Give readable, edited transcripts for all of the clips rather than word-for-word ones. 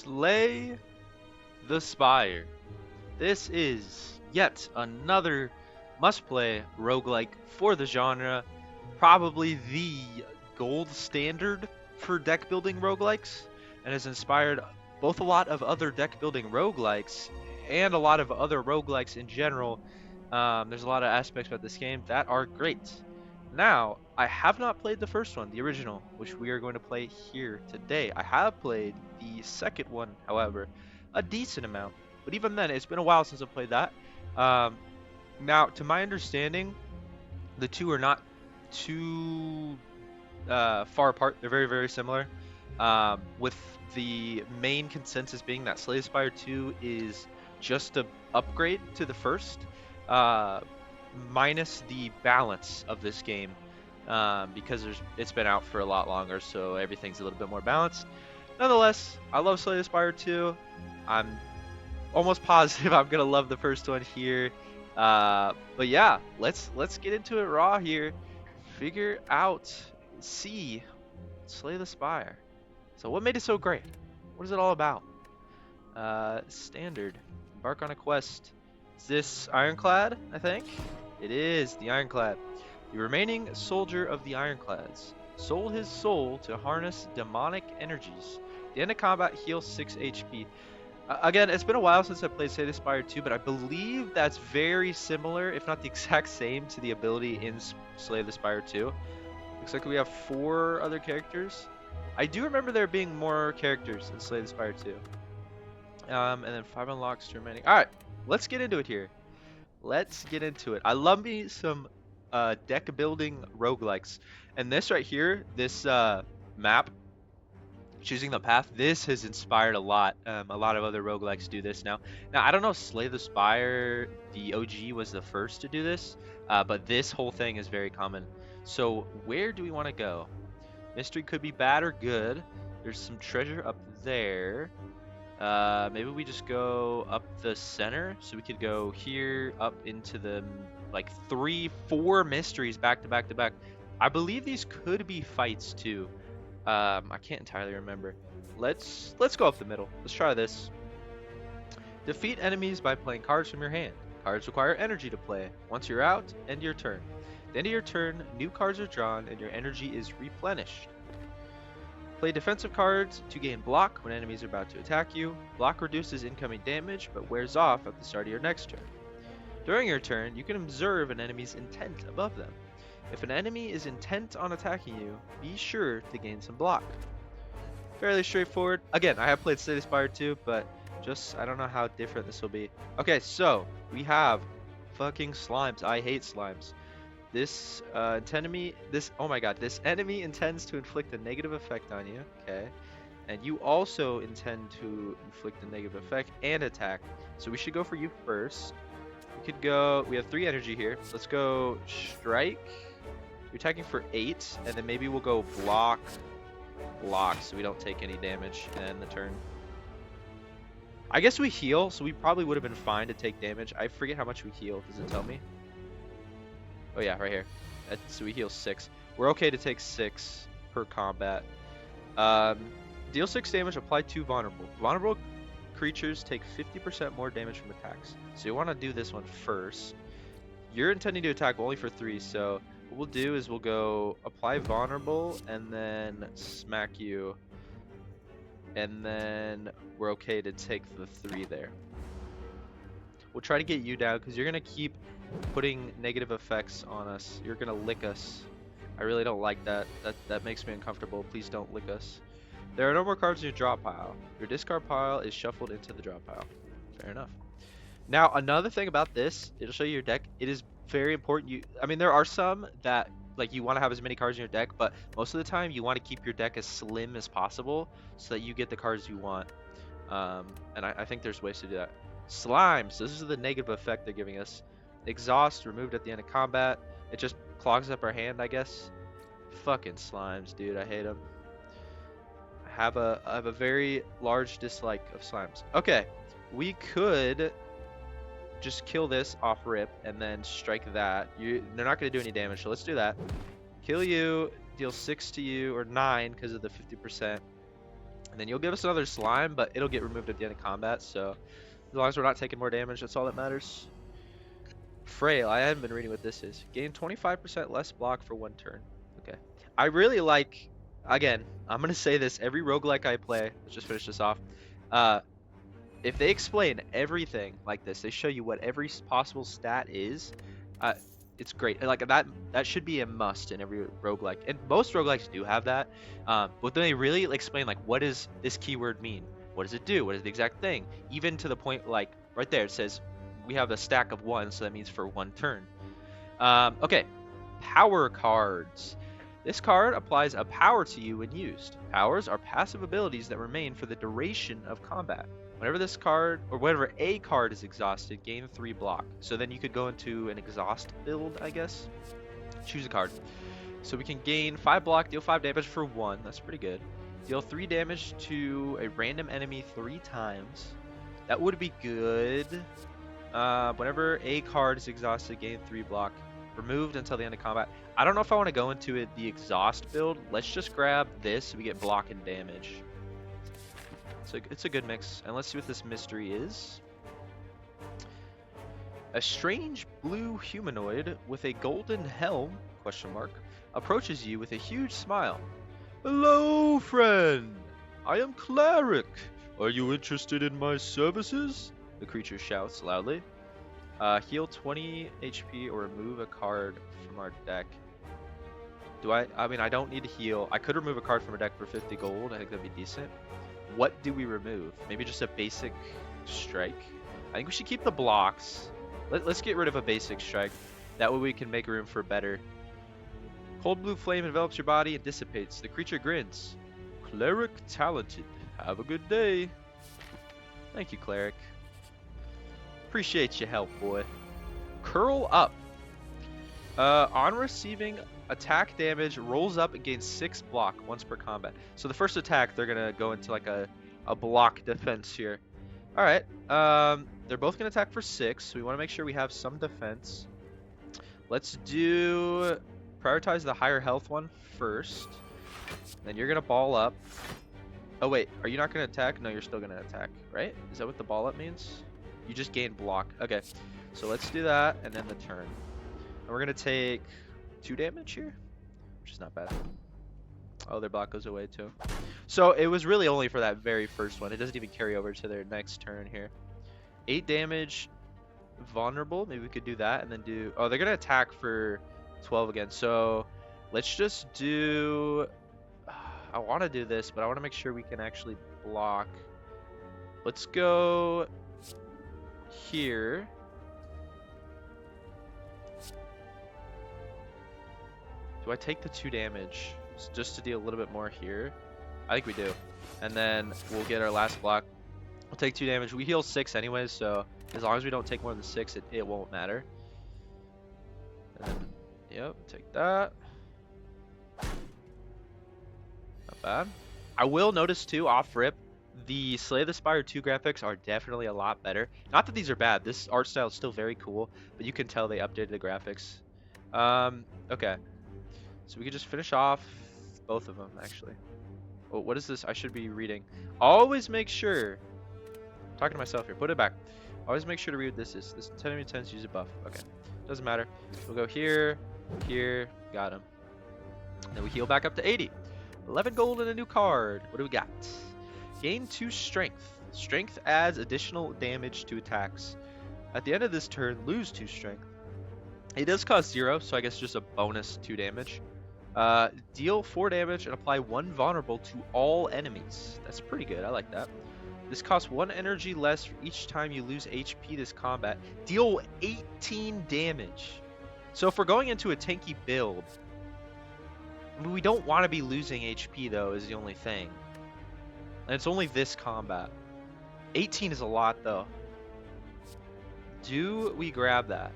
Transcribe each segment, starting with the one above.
Slay the Spire. This is yet another must-play roguelike for the genre, probably the gold standard for deck building roguelikes, and has inspired both a lot of other deck building roguelikes and a lot of other roguelikes in general. There's a lot of aspects about this game that are great. Now, I have not played the first one, the original, which we are going to play here today. I have played the second one, however, a decent amount. But even then, it's been a while since I've played that. Um, Now, to my understanding, the two are not too far apart. They're very, very similar. With the main consensus being that Slay the Spire 2 is just a upgrade to the first, uh, minus the balance of this game, because it's been out for a lot longer, so everything's a little bit more balanced. Nonetheless, I love Slay the Spire 2. I'm almost positive I'm gonna love the first one here. But yeah, let's get into it raw here. Figure out, see, Slay the Spire. So what made it so great? What is it all about? Standard. Embark on a quest. Is this Ironclad, I think? It is the Ironclad. The remaining soldier of the Ironclads sold his soul to harness demonic energies. The end of combat heals 6 HP. Again, it's been a while since I played Slay the Spire 2, but I believe that's very similar, if not the exact same, to the ability in Slay the Spire 2. Looks like we have 4 other characters. I do remember there being more characters in Slay the Spire 2. And then 5 unlocks remaining. Alright, let's get into it here. Let's get into it. I love me some deck building roguelikes. And this right here, this map, choosing the path, this has inspired a lot. A lot of other roguelikes do this now. Now, I don't know if Slay the Spire, the OG, was the first to do this, but this whole thing is very common. So where do we want to go? Mystery could be bad or good. There's some treasure up there. Maybe we just go up the center. So we could go here, up into the, like, 3-4 mysteries back to back to back. I believe these could be fights too. I can't entirely remember. Let's go up the middle. Let's try this. Defeat enemies by playing cards from your hand. Cards require energy to play. Once you're out, end your turn. At the end of your turn, new cards are drawn and your energy is replenished. Play defensive cards to gain block when enemies are about to attack you. Block reduces incoming damage but wears off at the start of your next turn. During your turn, you can observe an enemy's intent above them. If an enemy is intent on attacking you, be sure to gain some block. Fairly straightforward. Again, I have played Slay the Spire 2, but I don't know how different this will be. Okay, so we have fucking slimes. I hate slimes. This oh my god, this enemy intends to inflict a negative effect on you. Okay, and you also intend to inflict a negative effect and attack. So we should go for you first. We could go. We have 3 energy here. Let's go strike. You're attacking for 8, and then maybe we'll go block, so we don't take any damage and the turn. I guess we heal, so we probably would have been fine to take damage. I forget how much we heal. Does it tell me? Oh yeah, right here. So we heal 6. We're okay to take 6 per combat. Deal 6 damage, apply 2 vulnerable. Vulnerable creatures take 50% more damage from attacks. So you want to do this one first. You're intending to attack only for 3, so what we'll do is we'll go apply vulnerable and then smack you. And then we're okay to take the 3 there. We'll try to get you down because you're going to keep putting negative effects on us. You're going to lick us. I really don't like that. That makes me uncomfortable. Please don't lick us. There are no more cards in your draw pile. Your discard pile is shuffled into the draw pile. Fair enough. Now, another thing about this, it'll show you your deck. It is very important. I mean, there are some that, like, you want to have as many cards in your deck, but most of the time you want to keep your deck as slim as possible so that you get the cards you want. And I think there's ways to do that. Slimes. This is the negative effect they're giving us. Exhaust removed at the end of combat. It just clogs up our hand, I guess. Fucking slimes, dude. I hate them. I have a very large dislike of slimes. Okay, we could just kill this off rip and then strike that. They're not going to do any damage, so let's do that. Kill you, deal 6 to you, or 9 because of the 50%. And then you'll give us another slime, but it'll get removed at the end of combat, so as long as we're not taking more damage, that's all that matters. Frail, I haven't been reading what this is. Gain 25% less block for 1 turn. Okay. I really like, again, I'm going to say this every roguelike I play, let's just finish this off. If they explain everything like this, they show you what every possible stat is, it's great. Like that should be a must in every roguelike. And most roguelikes do have that. But then they really explain like what does this keyword mean? What does it do? What is the exact thing? Even to the point like right there it says we have a stack of 1, so that means for 1 turn. Okay, power cards. This card applies a power to you when used. Powers are passive abilities that remain for the duration of combat. Whenever this card, or whenever a card is exhausted, gain 3 block. So then you could go into an exhaust build, I guess. Choose a card. So we can gain 5 block, deal 5 damage for 1. That's pretty good. Deal 3 damage to a random enemy 3 times. That would be good. Whenever a card is exhausted, gain 3 block. Removed until the end of combat. I don't know if I want to go into the exhaust build. Let's just grab this so we get block and damage. So it's a good mix. And let's see what this mystery is. A strange blue humanoid with a golden helm, question mark, approaches you with a huge smile. Hello, friend. I am Cleric. Are you interested in my services? The creature shouts loudly. Heal 20 HP or remove a card from our deck. I mean, I don't need to heal. I could remove a card from our deck for 50 gold. I think that'd be decent. What do we remove? Maybe just a basic strike? I think we should keep the blocks. Let's get rid of a basic strike. That way we can make room for better. Cold blue flame envelops your body and dissipates. The creature grins. Cleric talented. Have a good day. Thank you, Cleric. Appreciate your help, boy. Curl up. On receiving attack damage, rolls up and gains 6 block once per combat. So the first attack, they're gonna go into like a block defense here. All right. They're both gonna attack for 6. So we want to make sure we have some defense. Let's prioritize the higher health one first. Then you're gonna ball up. Oh wait, are you not gonna attack? No, you're still gonna attack, right? Is that what the ball up means? You just gain block. Okay, so let's do that and then the turn. And we're gonna take 2 damage here, which is not bad. Oh, their block goes away too. So it was really only for that very first one. It doesn't even carry over to their next turn here. 8 damage, vulnerable. Maybe we could do that and then do. Oh, they're gonna attack for 12 again. So let's just do. I want to do this, but I want to make sure we can actually block. Let's go here. Do I take the 2 damage just to deal a little bit more here? I think we do. And then we'll get our last block. We'll take 2 damage. We heal 6 anyways, so as long as we don't take more than 6, it won't matter. And then, yep, take that. Not bad. I will notice too, off rip, the Slay the Spire 2 graphics are definitely a lot better. Not that these are bad. This art style is still very cool, but you can tell they updated the graphics. Okay. So we can just finish off both of them, actually. Oh, what is this? I should be reading. Always make sure. I'm talking to myself here. Put it back. Always make sure to read what this is. This 10 tends to use a buff. Okay. Doesn't matter. We'll go here, here. Got him. Then we heal back up to 80. 11 gold and a new card. What do we got? Gain 2 strength. Strength adds additional damage to attacks. At the end of this turn, lose 2 strength. It does cost 0, so I guess just a bonus 2 damage. Deal 4 damage and apply 1 vulnerable to all enemies. That's pretty good. I like that. This costs 1 energy less for each time you lose HP this combat. Deal 18 damage. So if we're going into a tanky build, I mean, we don't want to be losing HP though, is the only thing. And it's only this combat. 18 is a lot though. Do we grab that?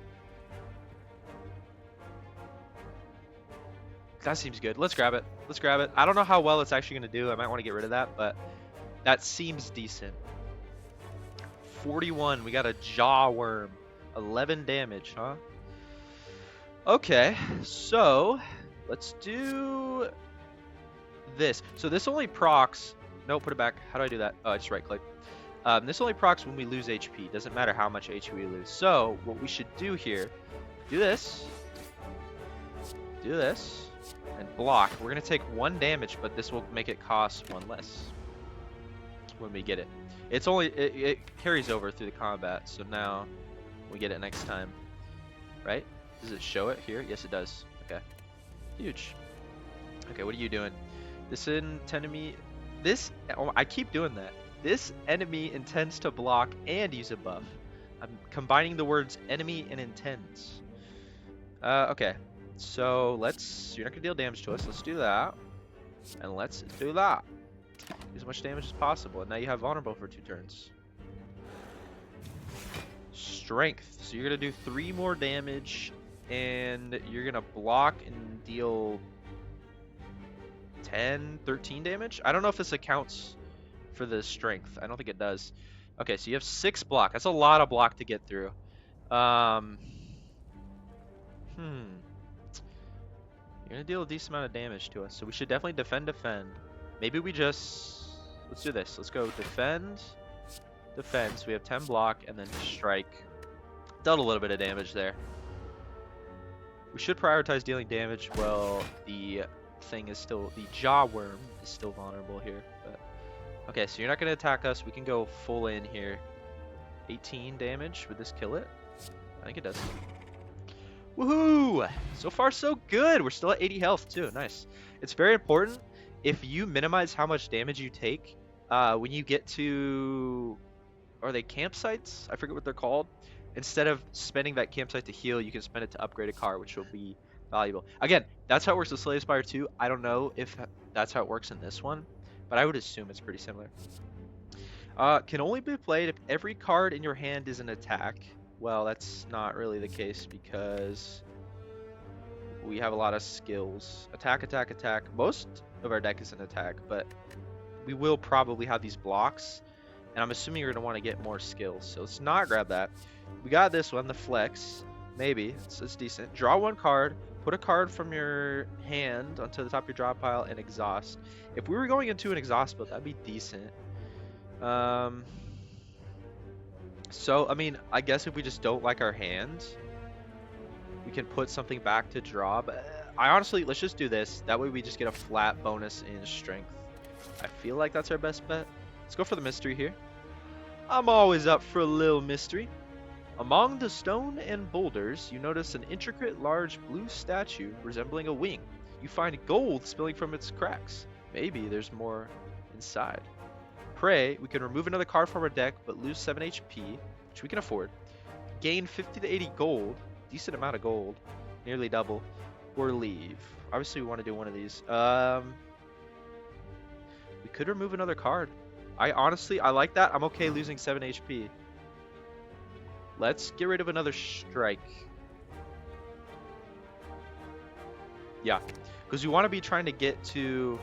That seems good. Let's grab it. Let's grab it. I don't know how well it's actually going to do. I might want to get rid of that, but that seems decent. 41. We got a jaw worm. 11 damage, huh? Okay, so let's do this. So this only procs No, put it back. How do I do that? Oh, I just right click. This only procs when we lose HP. Doesn't matter how much HP we lose. So what we should do here, do this, and block. We're gonna take 1 damage, but this will make it cost 1 less when we get it. It's only it carries over through the combat, so now we get it next time, right? Does it show it here? Yes, it does. Okay, huge. Okay, what are you doing? Oh, I keep doing that. This enemy intends to block and use a buff. I'm combining the words enemy and intends. Okay, so you're not gonna deal damage to us. Let's do that, and let's do that. Do as much damage as possible, and now you have vulnerable for 2 turns. Strength. So you're gonna do 3 more damage, and you're gonna block and deal 10, 13 damage. I don't know if this accounts for the strength. I don't think it does. Okay, so you have 6 block. That's a lot of block to get through. You're gonna deal a decent amount of damage to us, so we should definitely defend. Maybe we just... Let's do this. Let's go defend. So we have 10 block, and then strike. Dealt a little bit of damage there. We should prioritize dealing damage while the jaw worm is still vulnerable here. But okay, so you're not gonna attack us. We can go full in here. 18 damage. Would this kill it? I think it does. Woohoo! So far so good. We're still at 80 health too. Nice. It's very important if you minimize how much damage you take when you get to, are they campsites? I forget what they're called. Instead of spending that campsite to heal, you can spend it to upgrade a car, which will be valuable. Again, that's how it works with Slay the Spire 2. I don't know if that's how it works in this one, but I would assume it's pretty similar. Can only be played if every card in your hand is an attack. Well, that's not really the case because we have a lot of skills. Attack. Most of our deck is an attack, but we will probably have these blocks, and I'm assuming you're going to want to get more skills. So let's not grab that. We got this one, the flex. Maybe. It's decent. Draw 1 card. Put a card from your hand onto the top of your draw pile and exhaust. If we were going into an exhaust build, that'd be decent. So, I mean, I guess if we just don't like our hand, we can put something back to draw. But I honestly, let's just do this. That way we just get a flat bonus in strength. I feel like that's our best bet. Let's go for the mystery here. I'm always up for a little mystery. Among the stone and boulders, you notice an intricate, large blue statue resembling a wing. You find gold spilling from its cracks. Maybe there's more inside. Pray, we can remove another card from our deck, but lose 7 HP, which we can afford. Gain 50 to 80 gold, decent amount of gold, nearly double, or leave. Obviously, we want to do one of these. We could remove another card. I like that. I'm okay losing 7 HP. Let's get rid of another strike. Yeah, because we want to be trying to get to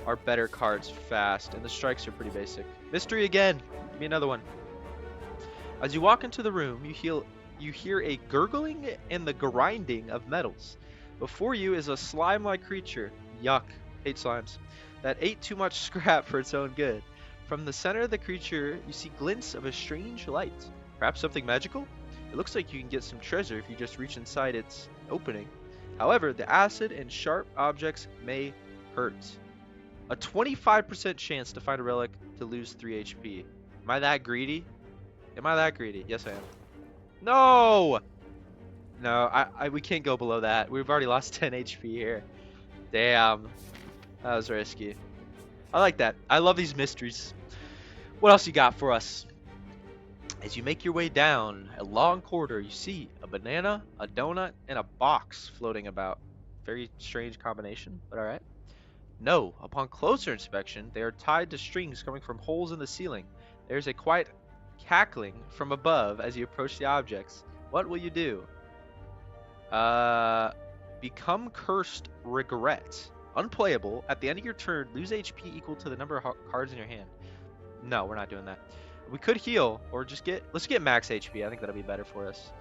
our better cards fast, and the strikes are pretty basic. Mystery again. Give me another one. As you walk into the room, you hear a gurgling and the grinding of metals. Before you is a slime-like creature. Yuck. Hate slimes. That ate too much scrap for its own good. From the center of the creature, you see glints of a strange light. Perhaps something magical? It looks like you can get some treasure if you just reach inside its opening. However, the acid and sharp objects may hurt. A 25% chance to find a relic to lose 3 HP. Am I that greedy? Yes, I am. No! No, we can't go below that. We've already lost 10 HP here. Damn. That was risky. I like that. I love these mysteries. What else you got for us? As you make your way down a long corridor, you see a banana, a donut, and a box floating about. Very strange combination, but alright. No, upon closer inspection, they are tied to strings coming from holes in the ceiling. There's a quiet cackling from above as you approach the objects. What will you do? Become cursed regret. Unplayable. At the end of your turn, lose HP equal to the number of cards in your hand. No, we're not doing that. We could heal, or just let's get max HP. I think that'll be better for us.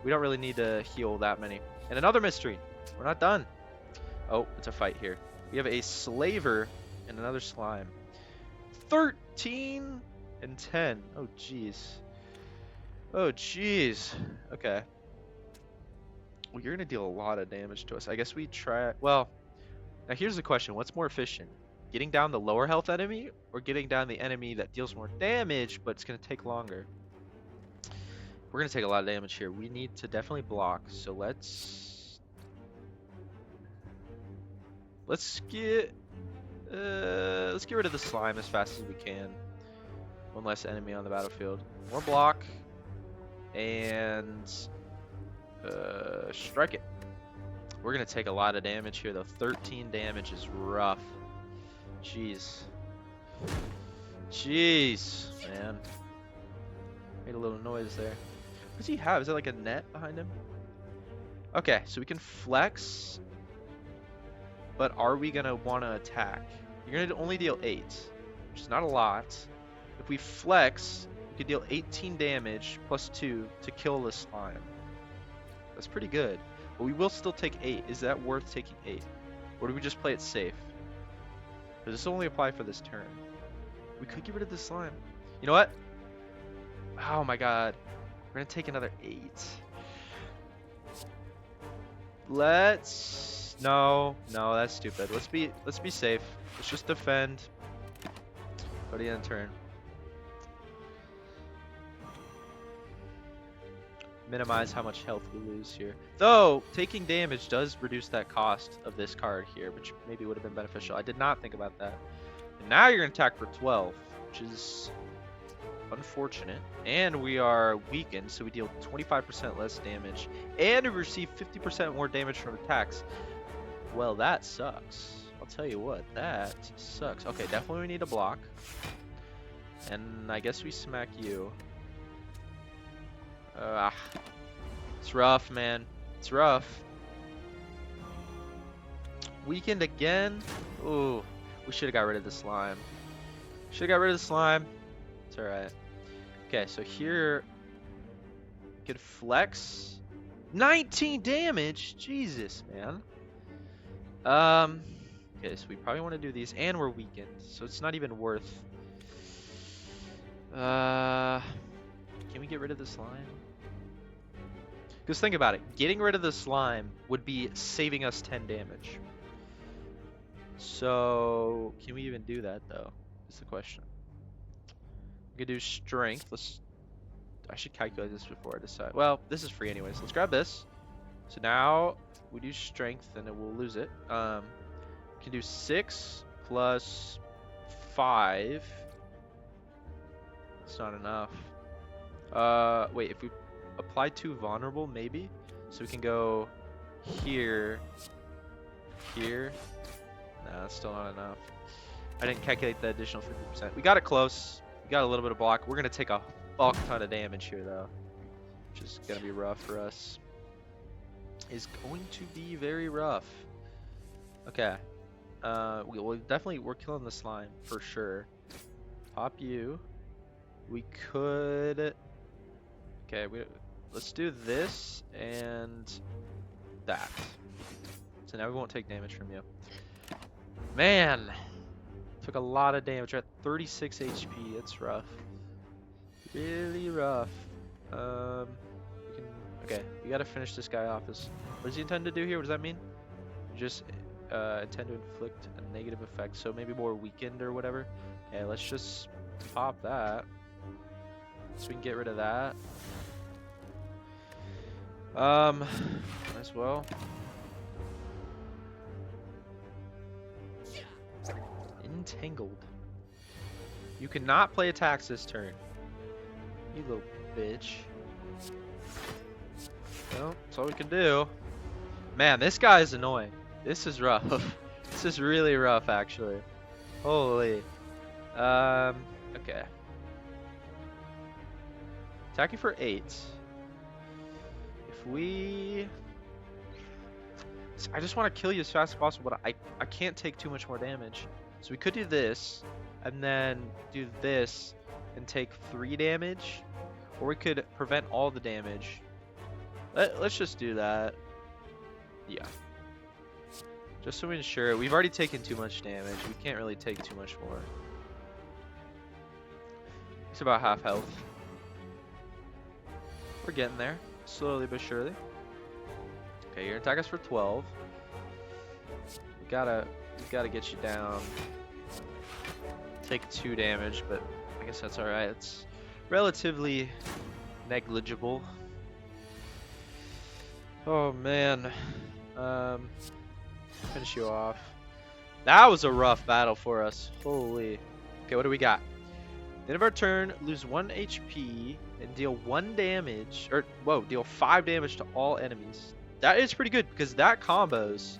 We don't really need to heal that many. And another mystery. We're not done. Oh, it's a fight here. We have a slaver and another slime. 13 and 10. Oh, jeez. Oh, jeez. Okay. Well, you're going to deal a lot of damage to us. I guess we try... Well, now here's the question. What's more efficient? Getting down the lower health enemy or getting down the enemy that deals more damage, but it's going to take longer? We're going to take a lot of damage here. We need to definitely block. So let's get rid of the slime as fast as we can. One less enemy on the battlefield. More block. And strike it. We're going to take a lot of damage here, though. 13 damage is rough. Jeez. Jeez, man. Made a little noise there. What does he have? Is that like a net behind him? Okay, so we can flex. But are we going to want to attack? You're going to only deal 8, which is not a lot. If we flex, we could deal 18 damage plus 2 to kill the slime. That's pretty good. But we will still take 8. Is that worth taking 8? Or do we just play it safe? Does this only apply for this turn? We could get rid of the slime. You know what? Oh my god. We're gonna take another 8. No, that's stupid. Let's be safe. Let's just defend. Go to the end turn. Minimize how much health we lose here. Though, taking damage does reduce that cost of this card here, which maybe would have been beneficial. I did not think about that. And now you're going to attack for 12, which is unfortunate. And we are weakened, so we deal 25% less damage. And we receive 50% more damage from attacks. Well, that sucks. I'll tell you what, that sucks. Okay, definitely we need a block. And I guess we smack you. It's rough, man. It's rough. Weakened again? Ooh, we should have got rid of the slime. Should have got rid of the slime. It's alright. Okay, so here we could flex. 19 damage? Jesus, man. Okay, so we probably want to do these, and we're weakened, so it's not even worth. Can we get rid of the slime? Because think about it, getting rid of the slime would be saving us 10 damage. So, can we even do that though? Is the question. We could do strength. I should calculate this before I decide. Well, this is free anyways. Let's grab this. So now we do strength, and then we'll lose it. We can do 6 plus 5. It's not enough. Wait, if we apply 2 vulnerable, maybe? So we can go here, here. Nah, that's still not enough. I didn't calculate the additional 50%. We got it close. We got a little bit of block. We're going to take a fuck ton of damage here, though. Which is going to be rough for us. Is going to be very rough. Okay. We're killing the slime, for sure. Pop you. We could... Okay, let's do this and that. So now we won't take damage from you. Man! Took a lot of damage. We're at 36 HP. It's rough. Really rough. Okay, we gotta finish this guy off. What does he intend to do here? What does that mean? Just intend to inflict a negative effect. So maybe more weakened or whatever. Okay, let's just pop that. So we can get rid of that. Might as well. Entangled. You cannot play attacks this turn. You little bitch. Well, that's all we can do. Man, this guy is annoying. This is rough. This is really rough, actually. Holy. Okay. Attacking for 8. If we... I just want to kill you as fast as possible, but I can't take too much more damage. So we could do this, and then do this, and take 3 damage. Or we could prevent all the damage. Let's just do that. Yeah. Just so we ensure. We've already taken too much damage. We can't really take too much more. It's about half health. We're getting there, slowly but surely. Okay, you're gonna attack us for 12. We gotta get you down. Take 2 damage, but I guess that's alright. It's relatively negligible. Oh man. Finish you off. That was a rough battle for us. Holy. Okay, what do we got? End of our turn, lose 1 HP and deal 1 damage, or whoa, deal 5 damage to all enemies. That is pretty good because that combos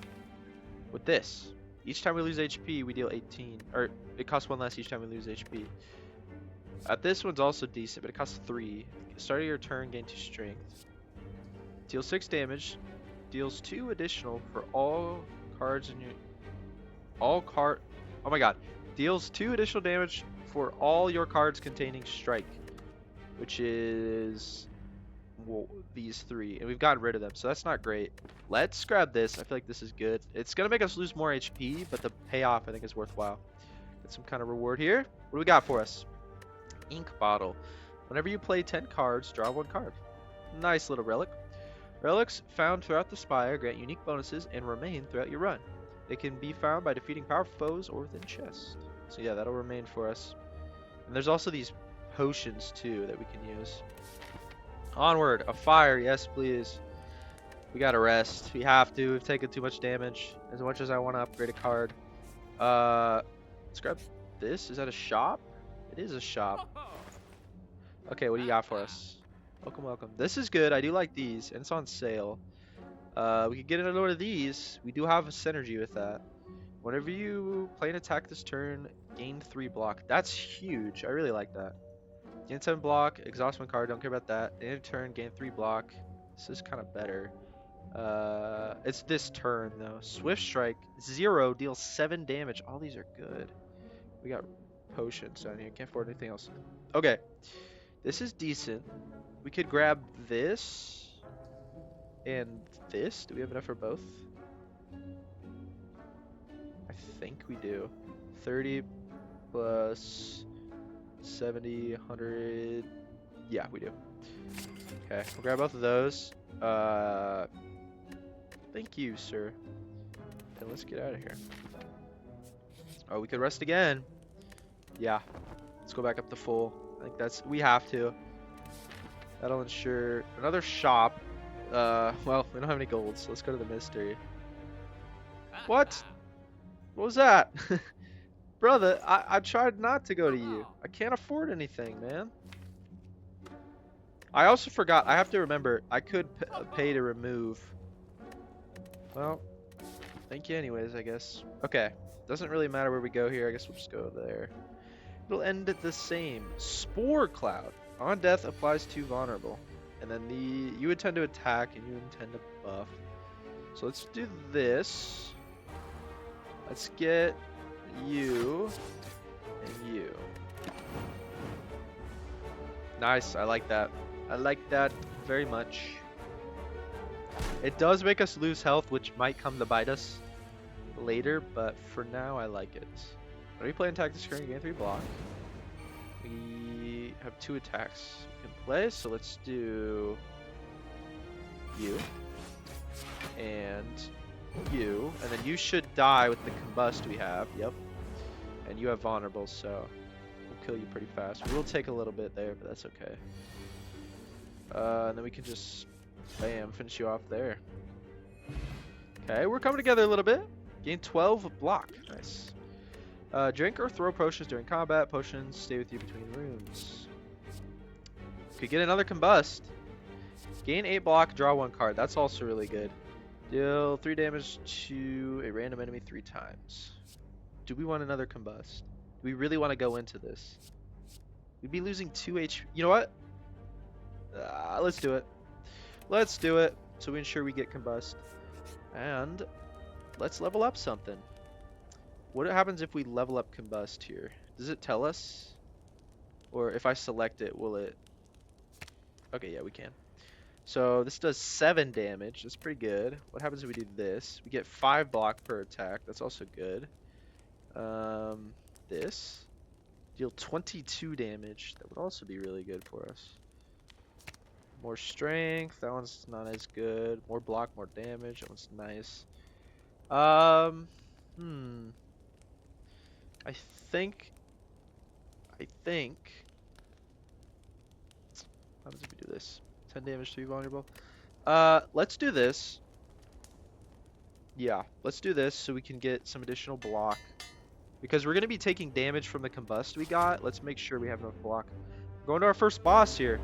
with this. Each time we lose HP, we deal 18, or it costs 1 less each time we lose HP. This one's also decent, but it costs 3. Start of your turn, gain 2 strength. Deals 6 damage, deals 2 additional for all cards in your oh my god, deals 2 additional damage for all your cards containing strike, which is these 3, and we've gotten rid of them, so that's not great. Let's grab this. I feel like this is good. It's gonna make us lose more HP, but the payoff I think is worthwhile. Get some kind of reward here. What do we got for us? Ink bottle. Whenever you play 10 cards, draw 1 card. Nice little relic. Relics found throughout the spire grant unique bonuses and remain throughout your run. They can be found by defeating powerful foes or within chests. So yeah, that'll remain for us. And there's also these potions too that we can use. Onward, a fire, yes please. We gotta rest. We have to. We've taken too much damage. As much as I want to upgrade a card. Let's grab this. Is that a shop? It is a shop. Okay, what do you got for us? Welcome, welcome. This is good. I do like these, and it's on sale. We could get another one of these. We do have a synergy with that. Whenever you play an attack this turn, gain 3 block. That's huge. I really like that. Gain 7 block, exhaust 1 card, don't care about that. End of turn, gain 3 block. This is kind of better. It's this turn though. Swift Strike, 0, deals 7 damage. All these are good. We got potions down here. Can't afford anything else. Okay. This is decent. We could grab this and this. Do we have enough for both? I think we do. 30 plus 70, 100. Yeah, we do. Okay, we'll grab both of those. Thank you, sir. And let's get out of here. Oh, we could rest again. Yeah. Let's go back up to full. I think we have to. That'll ensure another shop. Well, we don't have any gold, so let's go to the mystery. What? What was that? Brother, I tried not to go to you. I can't afford anything, man. I also forgot. I have to remember. I could pay to remove. Well, thank you anyways, I guess. Okay. Doesn't really matter where we go here. I guess we'll just go there. It'll end at the same. Spore Cloud. On death applies to vulnerable. And then you intend to attack and you intend to buff. So let's do this. Let's get you and you. Nice, I like that. I like that very much. It does make us lose health, which might come to bite us later, but for now I like it. When we play attack this turn, you gain 3 block. We have 2 attacks we can play, so let's do you and you, and then you should die with the combust we have. Yep. And you have vulnerable, so we'll kill you pretty fast. We will take a little bit there, but that's okay. And then we can just bam, finish you off there. Okay, we're coming together a little bit. Gain 12 block. Nice. Drink or throw potions during combat. Potions stay with you between rooms. Could get another combust. Gain 8 block, draw 1 card. That's also really good. Deal 3 damage to a random enemy 3 times. Do we want another combust? Do we really want to go into this? We'd be losing 2 HP. You know what? Let's do it. Let's do it so we ensure we get combust. And let's level up something. What happens if we level up combust here? Does it tell us? Or if I select it, will it? Okay, yeah, we can. So this does 7 damage. That's pretty good. What happens if we do this? We get 5 block per attack. That's also good. This Deal 22 damage. That would also be really good for us. More strength. That one's not as good. More block, more damage. That one's nice. I think. What happens if we do this? 10 damage to be vulnerable. Let's do this. Yeah, let's do this so we can get some additional block. Because we're going to be taking damage from the combust we got. Let's make sure we have enough block. We're going to our first boss here.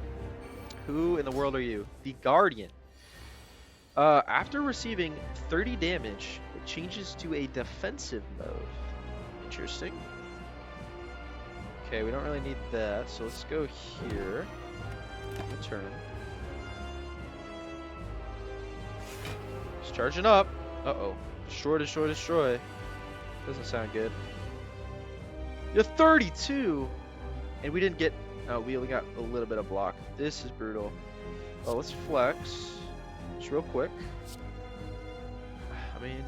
Who in the world are you? The Guardian. After receiving 30 damage, it changes to a defensive mode. Interesting. Okay, we don't really need that, so let's go here. Turn. It's charging up. Uh-oh. Destroy, destroy, destroy. Doesn't sound good. You're 32! And we didn't get... Oh, we only got a little bit of block. This is brutal. Oh, let's flex. Just real quick. I mean,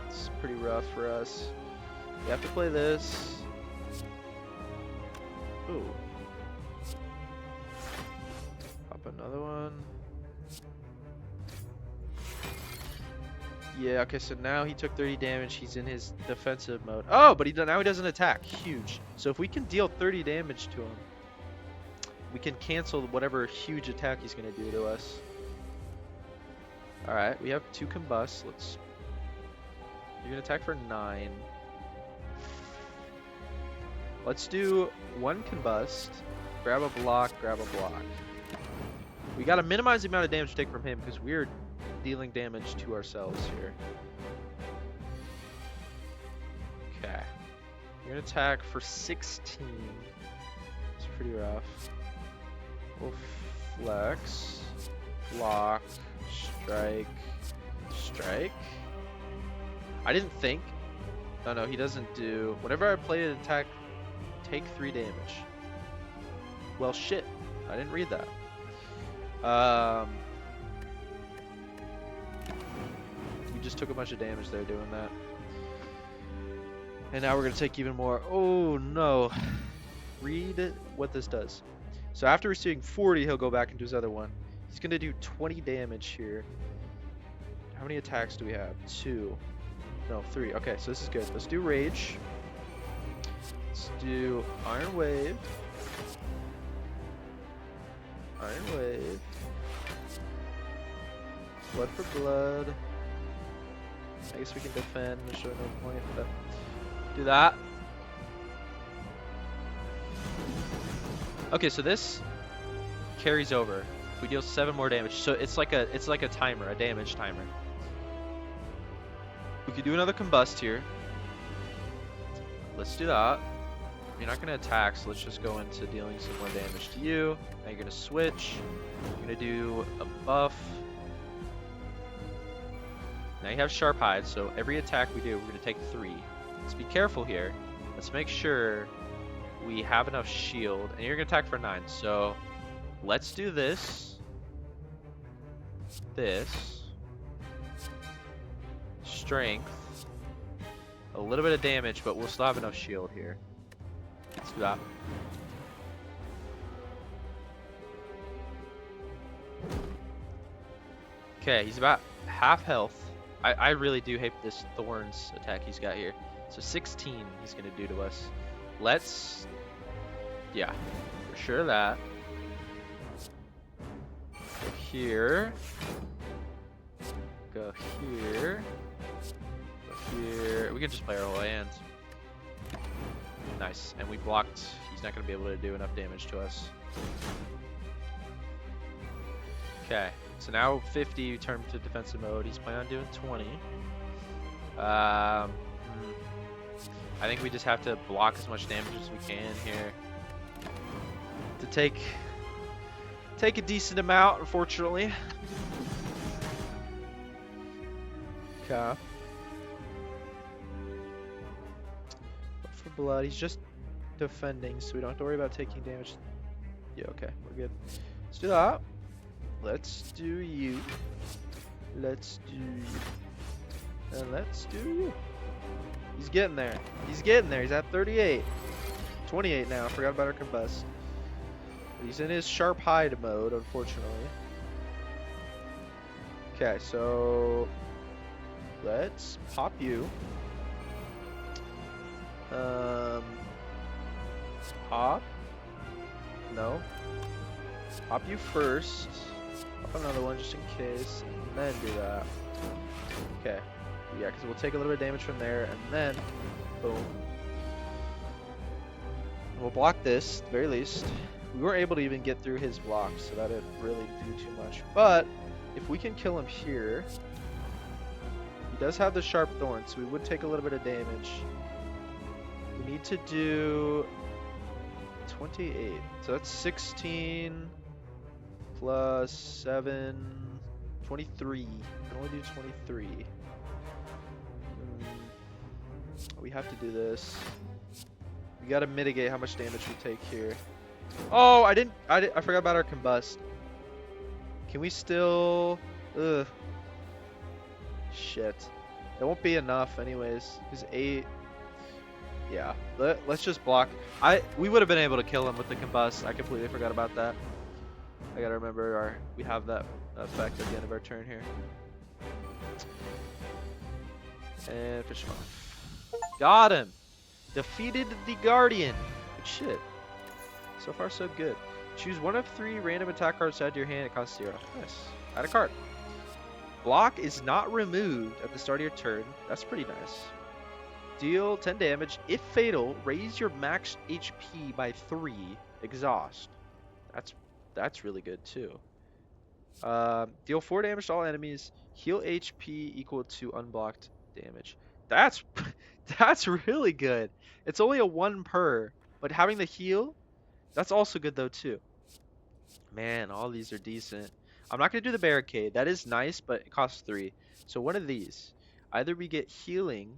it's pretty rough for us. We have to play this. Ooh. Pop another one. Yeah, okay, so now he took 30 damage. He's in his defensive mode. Oh, but now he doesn't attack. Huge. So if we can deal 30 damage to him, we can cancel whatever huge attack he's going to do to us. Alright, we have 2 combusts. You're going to attack for 9. Let's do 1 combust. Grab a block, grab a block. We got to minimize the amount of damage we take from him because we're dealing damage to ourselves here. Okay. You're going to attack for 16. It's pretty rough. We'll flex, block, strike, strike. I didn't think. Oh no, he doesn't do. Whenever I play an attack, take 3 damage. Well, shit. I didn't read that. We just took a bunch of damage there doing that. And now we're going to take even more. Oh no. Read what this does. So after receiving 40, he'll go back into his other one. He's going to do 20 damage here. How many attacks do we have? 2. No, 3. Okay, so this is good. Let's do Rage. Let's do Iron Wave. Iron Wave. Blood for blood. I guess we can defend. There's no point, but do that. Okay, so this carries over. We deal 7 more damage, so it's like a timer, a damage timer. We could do another combust here. Let's do that. You're not gonna attack, so let's just go into dealing some more damage to you. Now you're gonna switch. You're gonna do a buff. Now you have sharp hide, so every attack we do, we're gonna take 3. Let's be careful here. Let's make sure we have enough shield, and you're gonna attack for 9. So let's do this. Strength. A little bit of damage, but we'll still have enough shield here. Let's do that. Okay, he's about half health. I really do hate this Thorns attack he's got here. So 16 he's gonna do to us. Let's, yeah, for sure that. Go here. Go here. Go here. We can just play our whole hand. Nice, and we blocked. He's not gonna be able to do enough damage to us. Okay, so now 50 turned to defensive mode. He's planning on doing 20. I think we just have to block as much damage as we can here to take a decent amount, unfortunately. Okay. For blood, he's just defending, so we don't have to worry about taking damage. Yeah, okay, we're good. Let's do that. Let's do you. Let's do you. And let's do you. He's getting there. He's getting there. He's at 38. 28 now. Forgot about our combust. He's in his sharp hide mode, unfortunately. Okay, so let's pop you. Pop. No. Pop you first. Pop another one just in case, and then do that. Okay. Yeah, because we'll take a little bit of damage from there, and then boom. We'll block this, at the very least. We weren't able to even get through his blocks, so that didn't really do too much. But if we can kill him here, he does have the sharp thorn, so we would take a little bit of damage. We need to do 28. So that's 16 plus 7, 23. We can only do 23. We have to do this. We gotta mitigate how much damage we take here. Oh, I forgot about our combust. Can we still? Ugh. Shit. It won't be enough anyways. Because 8. Yeah. Let's just block. We would have been able to kill him with the combust. I completely forgot about that. I gotta remember we have that effect at the end of our turn here. And fish him off. Got him. Defeated the Guardian. Good shit. So far, so good. Choose one of 3 random attack cards add to your hand. It costs 0. Nice. Add a card. Block is not removed at the start of your turn. That's pretty nice. Deal 10 damage. If fatal, raise your max HP by 3. Exhaust. That's really good too. Deal 4 damage to all enemies. Heal HP equal to unblocked damage. That's really good. It's only a 1 per, but having the heal, that's also good though too. Man, all these are decent. I'm not gonna do the barricade. That is nice, but it costs 3. So one of these. Either we get healing,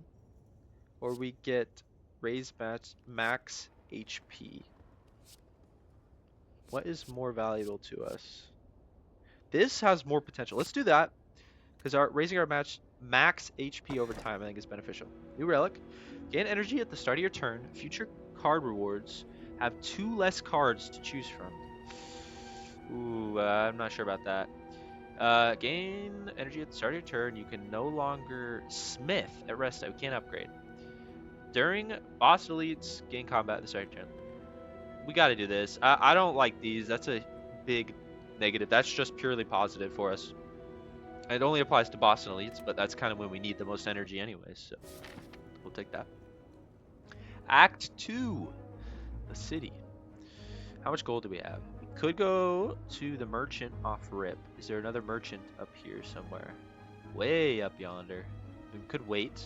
or we get raise max HP. What is more valuable to us? This has more potential. Let's do that, because raising our max HP over time I think is beneficial. New relic. Gain energy at the start of your turn. Future card rewards have 2 less cards to choose from. Ooh, I'm not sure about that. Gain energy at the start of your turn. You can no longer smith at rest. We can't upgrade. During boss elites, gain combat at the start of your turn. We got to do this. I don't like these. That's a big negative. That's just purely positive for us. It only applies to boss and elites, but that's kind of when we need the most energy anyways. So we'll take that. Act 2. The city. How much gold do we have? We could go to the merchant off rip. Is there another merchant up here somewhere? Way up yonder. We could wait.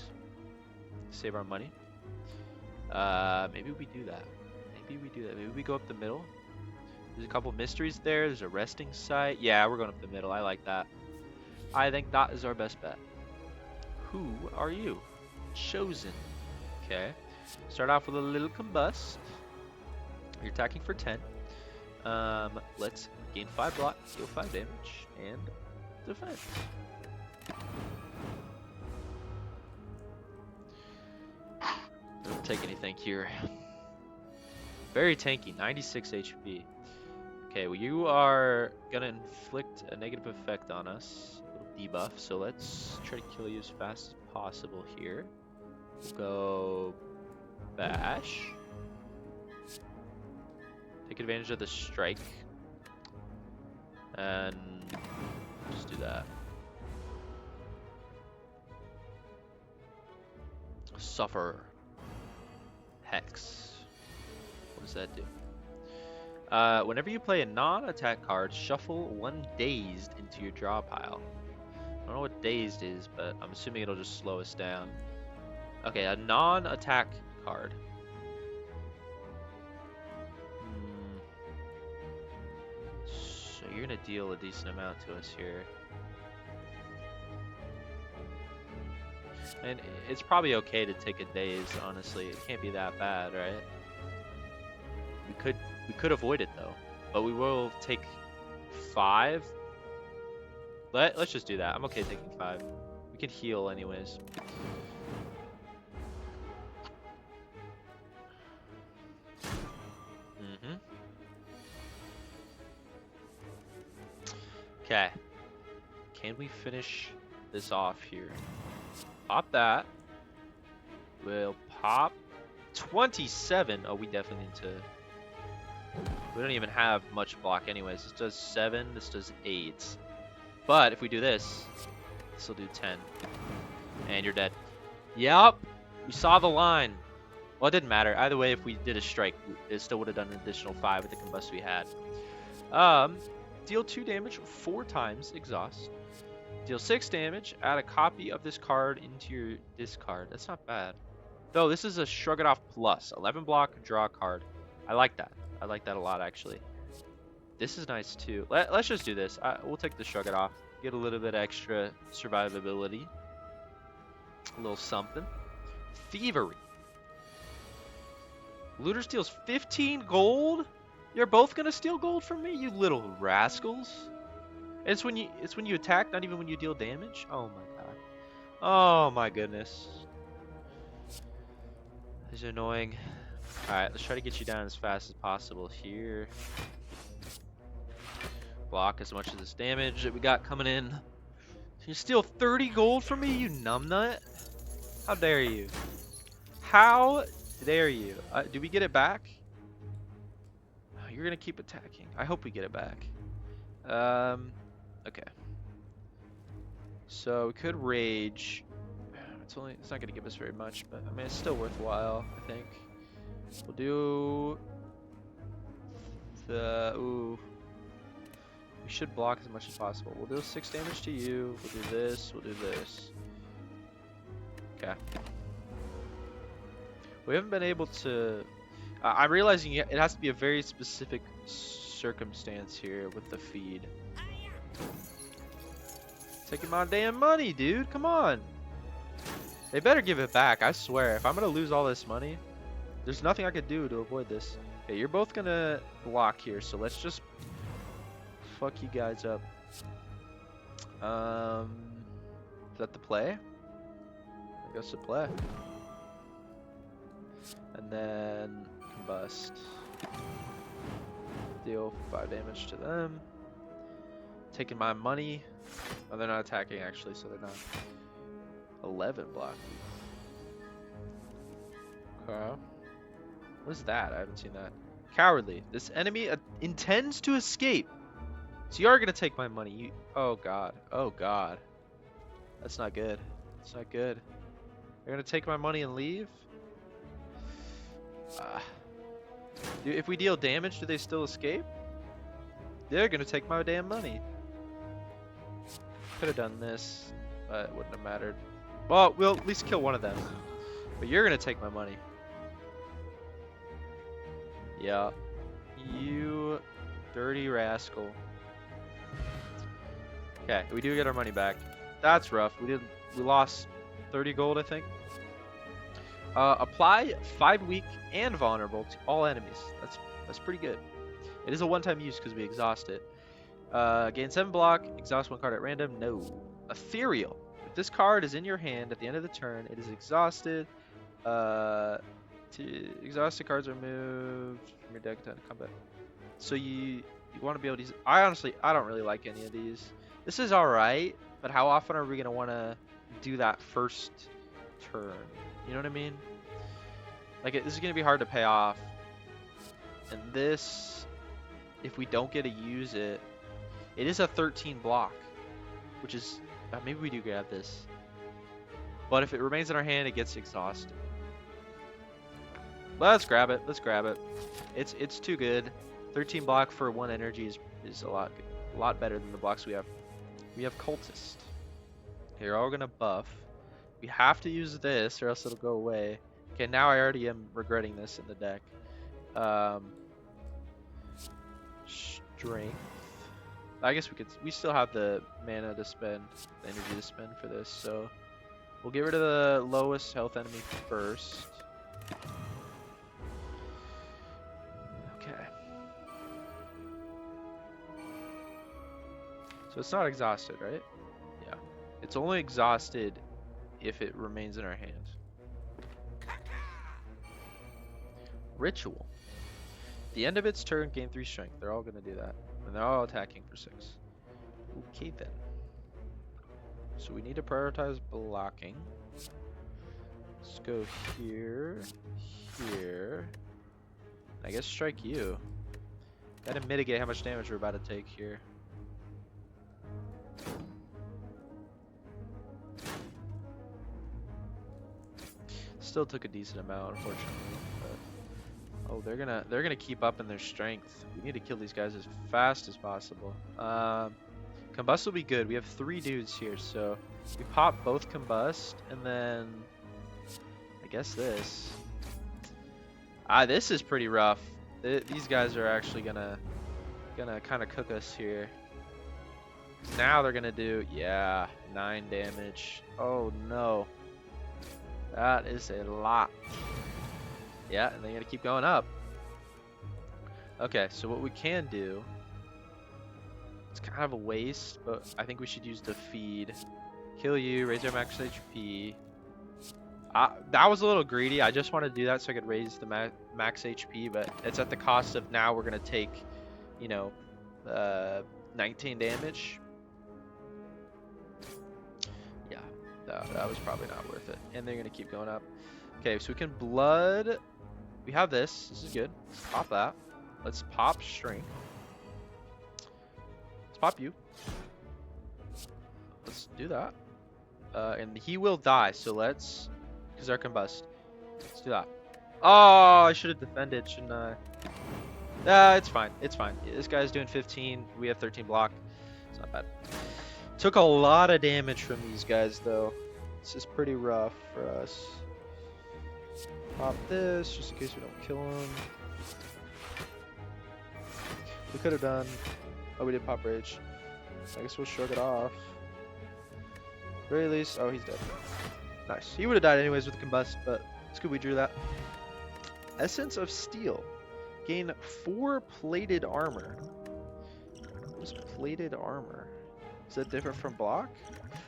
Save our money. Maybe we do that. Maybe we go up the middle. There's a couple mysteries there. There's a resting site. Yeah, we're going up the middle. I like that. I think that is our best bet. Who are you? Chosen. Okay. Start off with a little combust. You're attacking for 10. Let's gain 5 block, deal 5 damage, and defend. Don't take anything here. Very tanky, 96 HP. Okay, well you are gonna inflict a negative effect on us, a little debuff. So let's try to kill you as fast as possible here. We'll go bash. Take advantage of the strike. And just do that. Suffer. Hex. What does that do? Whenever you play a non-attack card, shuffle 1 dazed into your draw pile. I don't know what dazed is, but I'm assuming it'll just slow us down. Okay, a non-attack card. So you're gonna deal a decent amount to us here. And it's probably okay to take a daze, honestly. It can't be that bad, right? We could avoid it though, but we will take 5. Let's just do that. I'm okay taking 5. We can heal anyways. Okay. Can we finish this off here? Pop that. We'll pop 27. Oh, we definitely need to. We don't even have much block anyways. This does 7. This does 8. But if we do this, this will do 10. And you're dead. Yep. We saw the line. Well, it didn't matter. Either way, if we did a strike, it still would have done an additional 5 with the combust we had. Deal 2 damage 4 times, exhaust. Deal 6 damage, add a copy of this card into your discard. That's not bad. Though, this is a Shrug It Off plus. 11 block, draw a card. I like that. I like that a lot, actually. This is nice, too. Let's just do this. We'll take the Shrug It Off. Get a little bit extra survivability. A little something. Thievery. Looter steals 15 gold? You're both gonna steal gold from me, you little rascals. It's when you attack, not even when you deal damage. Oh my god. Oh my goodness. This is annoying. Alright, let's try to get you down as fast as possible here. Block as much of this damage that we got coming in. You steal 30 gold from me, you numbnut? How dare you? How dare you? Do we get it back? You're gonna keep attacking. I hope we get it back. Okay. So we could rage. It's not gonna give us very much, but I mean it's still worthwhile, I think. We'll do the we should block as much as possible. We'll do 6 damage to you. We'll do this. We'll do this. Okay. We haven't been able to. I'm realizing it has to be a very specific circumstance here with the feed. Taking my damn money, dude. Come on. They better give it back. I swear. If I'm gonna lose all this money, there's nothing I could do to avoid this. Okay, you're both gonna block here, so let's just fuck you guys up. Is that the play? I guess the play. And then combust. Deal 5 damage to them. Taking my money. Oh, they're not attacking actually, so they're not. 11 block. Okay. What is that? I haven't seen that. Cowardly. This enemy intends to escape. So you are gonna take my money. Oh god. Oh god. That's not good. That's not good. You're gonna take my money and leave? Dude, if we deal damage, do they still escape? They're gonna take my damn money. Could have done this, but it wouldn't have mattered. Well, we'll at least kill one of them. But you're gonna take my money. Yeah. You dirty rascal. Okay, we do get our money back. That's rough. We lost 30 gold, I think. Apply 5 weak and vulnerable to all enemies. That's pretty good. It is a one-time use because we exhaust it. Gain 7 block. Exhaust 1 card at random. No. Ethereal. If this card is in your hand at the end of the turn, it is exhausted. Exhausted cards are moved from your deck to combat. So you want to be able to use. I don't really like any of these. This is alright, but how often are we gonna want to do that first turn? You know what I mean? Like this is gonna be hard to pay off. And this, if we don't get to use it, it is a 13 block, which is maybe we do grab this. But if it remains in our hand, it gets exhausted. Let's grab it. Let's grab it. It's too good. 13 block for 1 energy is a lot better than the blocks we have. We have cultist. You're all gonna buff. We have to use this or else it'll go away. Okay, now I already am regretting this in the deck. Strength. I guess we still have the mana to spend, the energy to spend for this, so we'll get rid of the lowest health enemy first. Okay. So it's not exhausted, right? Yeah. It's only exhausted if it remains in our hand. Ritual. At the end of its turn, gain 3 strength. They're all going to do that. And they're all attacking for 6. Okay then. So we need to prioritize blocking. Let's go here, here. I guess strike you. Gotta mitigate how much damage we're about to take here. Still took a decent amount, unfortunately. But, oh, they're gonna keep up in their strength. We need to kill these guys as fast as possible. Combust will be good. We have 3 dudes here, so we pop both combust, and then I guess this. This is pretty rough. These guys are actually gonna kind of cook us here. Now they're gonna do 9 damage. Oh no. That is a lot. Yeah, and they're gonna keep going up. Okay, so what we can do, it's kind of a waste, but I think we should use the feed. Kill you, raise our max HP. That was a little greedy. I just wanted to do that so I could raise the max HP, but it's at the cost of now we're gonna take, 19 damage. Yeah, that was probably not worth it. And they're gonna keep going up. Okay, so we can blood. We have this. This is good. Let's pop that. Let's pop strength. Let's pop you. Let's do that. And he will die, so let's... Because our combust. Let's do that. Oh, I should have defended, shouldn't I? It's fine. It's fine. This guy's doing 15. We have 13 block. It's not bad. Took a lot of damage from these guys, though. This is pretty rough for us. Pop this, just in case we don't kill him. We could have done... Oh, we did pop rage. I guess we'll shrug it off. Very least... Oh, he's dead. Nice. He would have died anyways with the combust, but it's good we drew that. Essence of Steel. Gain 4 plated armor. What is plated armor? Is that different from block?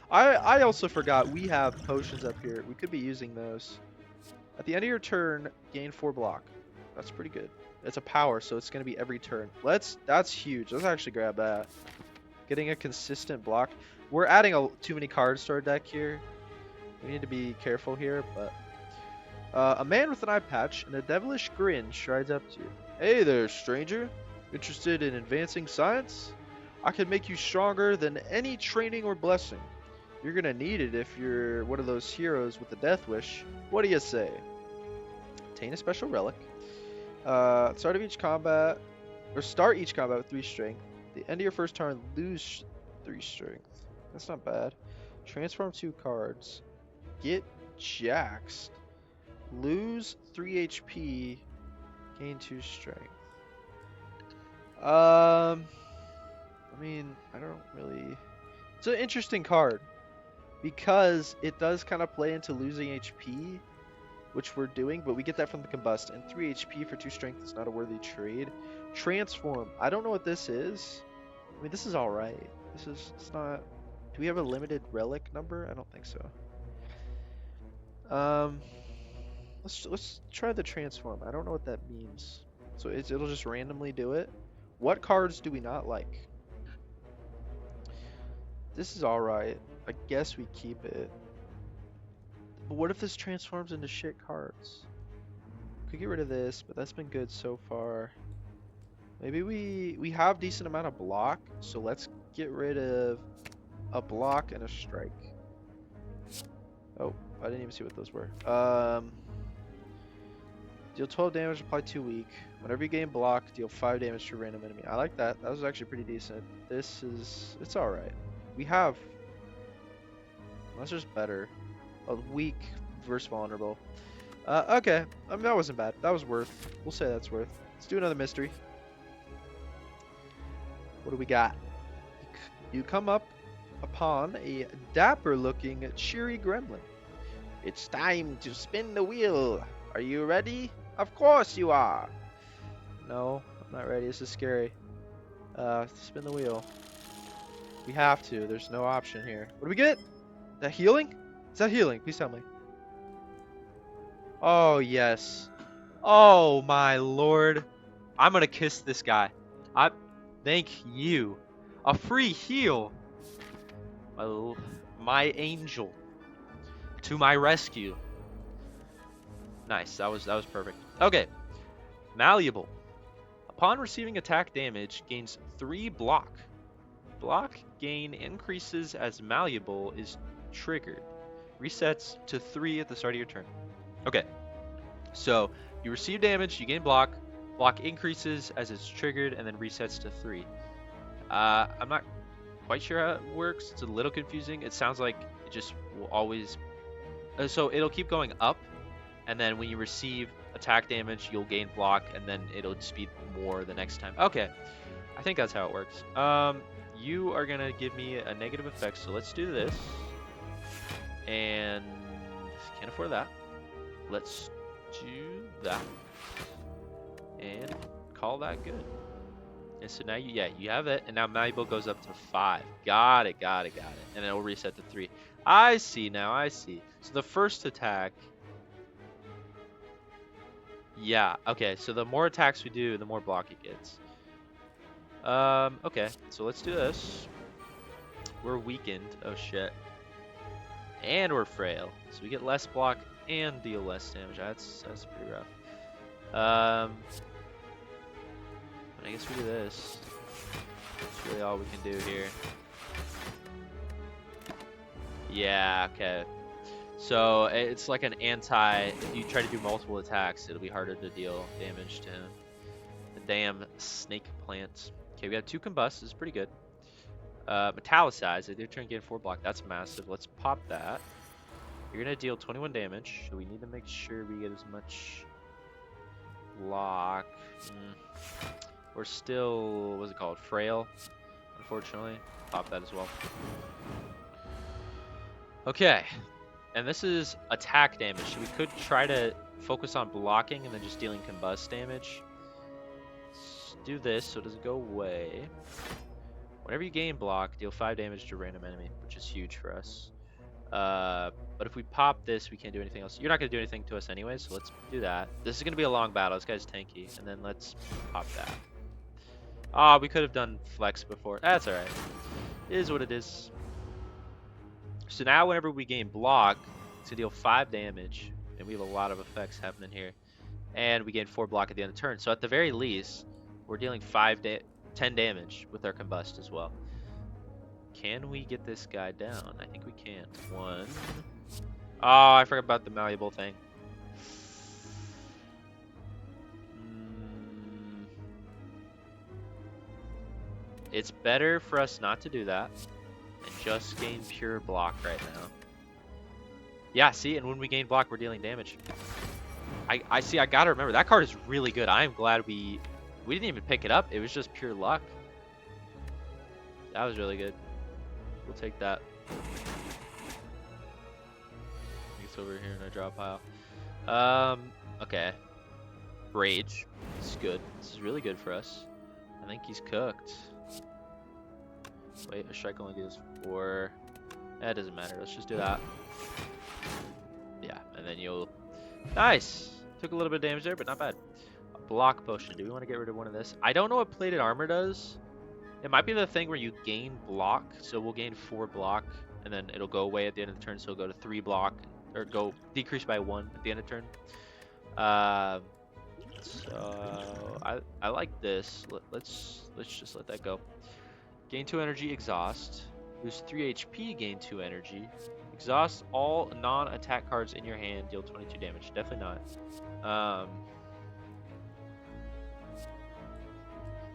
I also forgot we have potions up here. We could be using those. At the end of your turn, gain 4 block. That's pretty good. It's a power, so it's going to be every turn. That's huge. Let's actually grab that. Getting a consistent block. We're adding too many cards to our deck here. We need to be careful here, but... a man with an eye patch and a devilish grin strides up to you. Hey there, stranger. Interested in advancing science? I can make you stronger than any training or blessing. You're gonna need it if you're one of those heroes with a death wish. What do you say? Obtain a special relic. Start each combat with 3 strength. At the end of your first turn, lose 3 strength. That's not bad. Transform 2 cards. Get jaxed. Lose 3 HP. Gain 2 strength. I mean, I don't really... It's an interesting card. Because it does kind of play into losing HP, which we're doing, but we get that from the combust. And 3 HP for 2 strength is not a worthy trade. Transform. I don't know what this is. I mean, this is alright. It's not... Do we have a limited relic number? I don't think so. Let's try the transform. I don't know what that means. So it'll just randomly do it. What cards do we not like? This is alright. I guess we keep it. But what if this transforms into shit cards? Could get rid of this, but that's been good so far. Maybe we have decent amount of block, so let's get rid of a block and a strike. Oh, I didn't even see what those were. Deal 12 damage, apply 2 weak. Whenever you gain block, deal 5 damage to a random enemy. I like that. That was actually pretty decent. It's alright. We have... That's just better. A weak versus vulnerable. Okay. I mean, that wasn't bad. That was worth. We'll say that's worth. Let's do another mystery. What do we got? You come up upon a dapper-looking, cheery gremlin. It's time to spin the wheel. Are you ready? Of course you are. No, I'm not ready. This is scary. Spin the wheel. We have to. There's no option here. What do we get? Is that healing? Is that healing? Please tell me. Oh, yes. Oh, my lord. I'm gonna kiss this guy. Thank you. A free heal. My angel to my rescue. Nice. That was perfect. Okay. Malleable. Upon receiving attack damage, gains 3 block. Block gain increases as malleable is triggered. Resets to 3 at the start of your turn. Okay. So you receive damage, you gain block. Block increases as it's triggered and then resets to 3. I'm not quite sure how it works. It's a little confusing. It sounds like it just will always... so it'll keep going up, and then when you receive attack damage, you'll gain block, and then it'll just be more the next time. Okay, I think that's how it works. You are gonna give me a negative effect, so let's do this. And can't afford that. Let's do that. And call that good. And so now you have it, and now malleable goes up to 5. Got it. And it'll reset to 3. I see now, I see. So the first attack. Yeah, okay, so the more attacks we do, the more block it gets. Okay, so let's do this. We're weakened. Oh shit. And we're frail. So we get less block and deal less damage. That's pretty rough. I guess we do this. That's really all we can do here. Yeah, okay. So it's like an anti, if you try to do multiple attacks, it'll be harder to deal damage to him. The damn snake plant. Okay, we got 2 combust, this is pretty good. Metallicize, they do turn gain 4 block, that's massive. Let's pop that. You're gonna deal 21 damage, so we need to make sure we get as much block. We're still, what's it called, frail, unfortunately. Pop that as well. Okay, and this is attack damage, so we could try to focus on blocking and then just dealing combust damage. Let's do this so it doesn't go away. Whenever you gain block, deal 5 damage to a random enemy, which is huge for us. But if we pop this, we can't do anything else. You're not going to do anything to us anyway, so let's do that. This is going to be a long battle. This guy's tanky. And then let's pop that. Ah, we could have done flex before. That's alright. It is what it is. So now whenever we gain block, it's going to deal 5 damage. And we have a lot of effects happening here. And we gain 4 block at the end of the turn. So at the very least, we're dealing 10 damage with our combust as well. Can we get this guy down? I think we can. 1. Oh, I forgot about the malleable thing. It's better for us not to do that and just gain pure block right now. Yeah, see, and when we gain block, we're dealing damage. I see. I gotta remember that card is really good. I am glad we didn't even pick it up. It was just pure luck. That was really good. We'll take that. It's over here in our drop pile. Okay. Rage. This is good. This is really good for us. I think he's cooked. Wait, a strike only gives 4. That doesn't matter. Let's just do that. Yeah, and then you'll... Nice! Took a little bit of damage there, but not bad. A block potion. Do we want to get rid of one of this? I don't know what plated armor does. It might be the thing where you gain block, so we'll gain 4 block, and then it'll go away at the end of the turn, so it'll go to 3 block, or go decrease by 1 at the end of the turn. So I like this. Let's just let that go. Gain 2 energy, exhaust. Lose 3 HP, gain 2 energy. Exhaust all non-attack cards in your hand, deal 22 damage. Definitely not.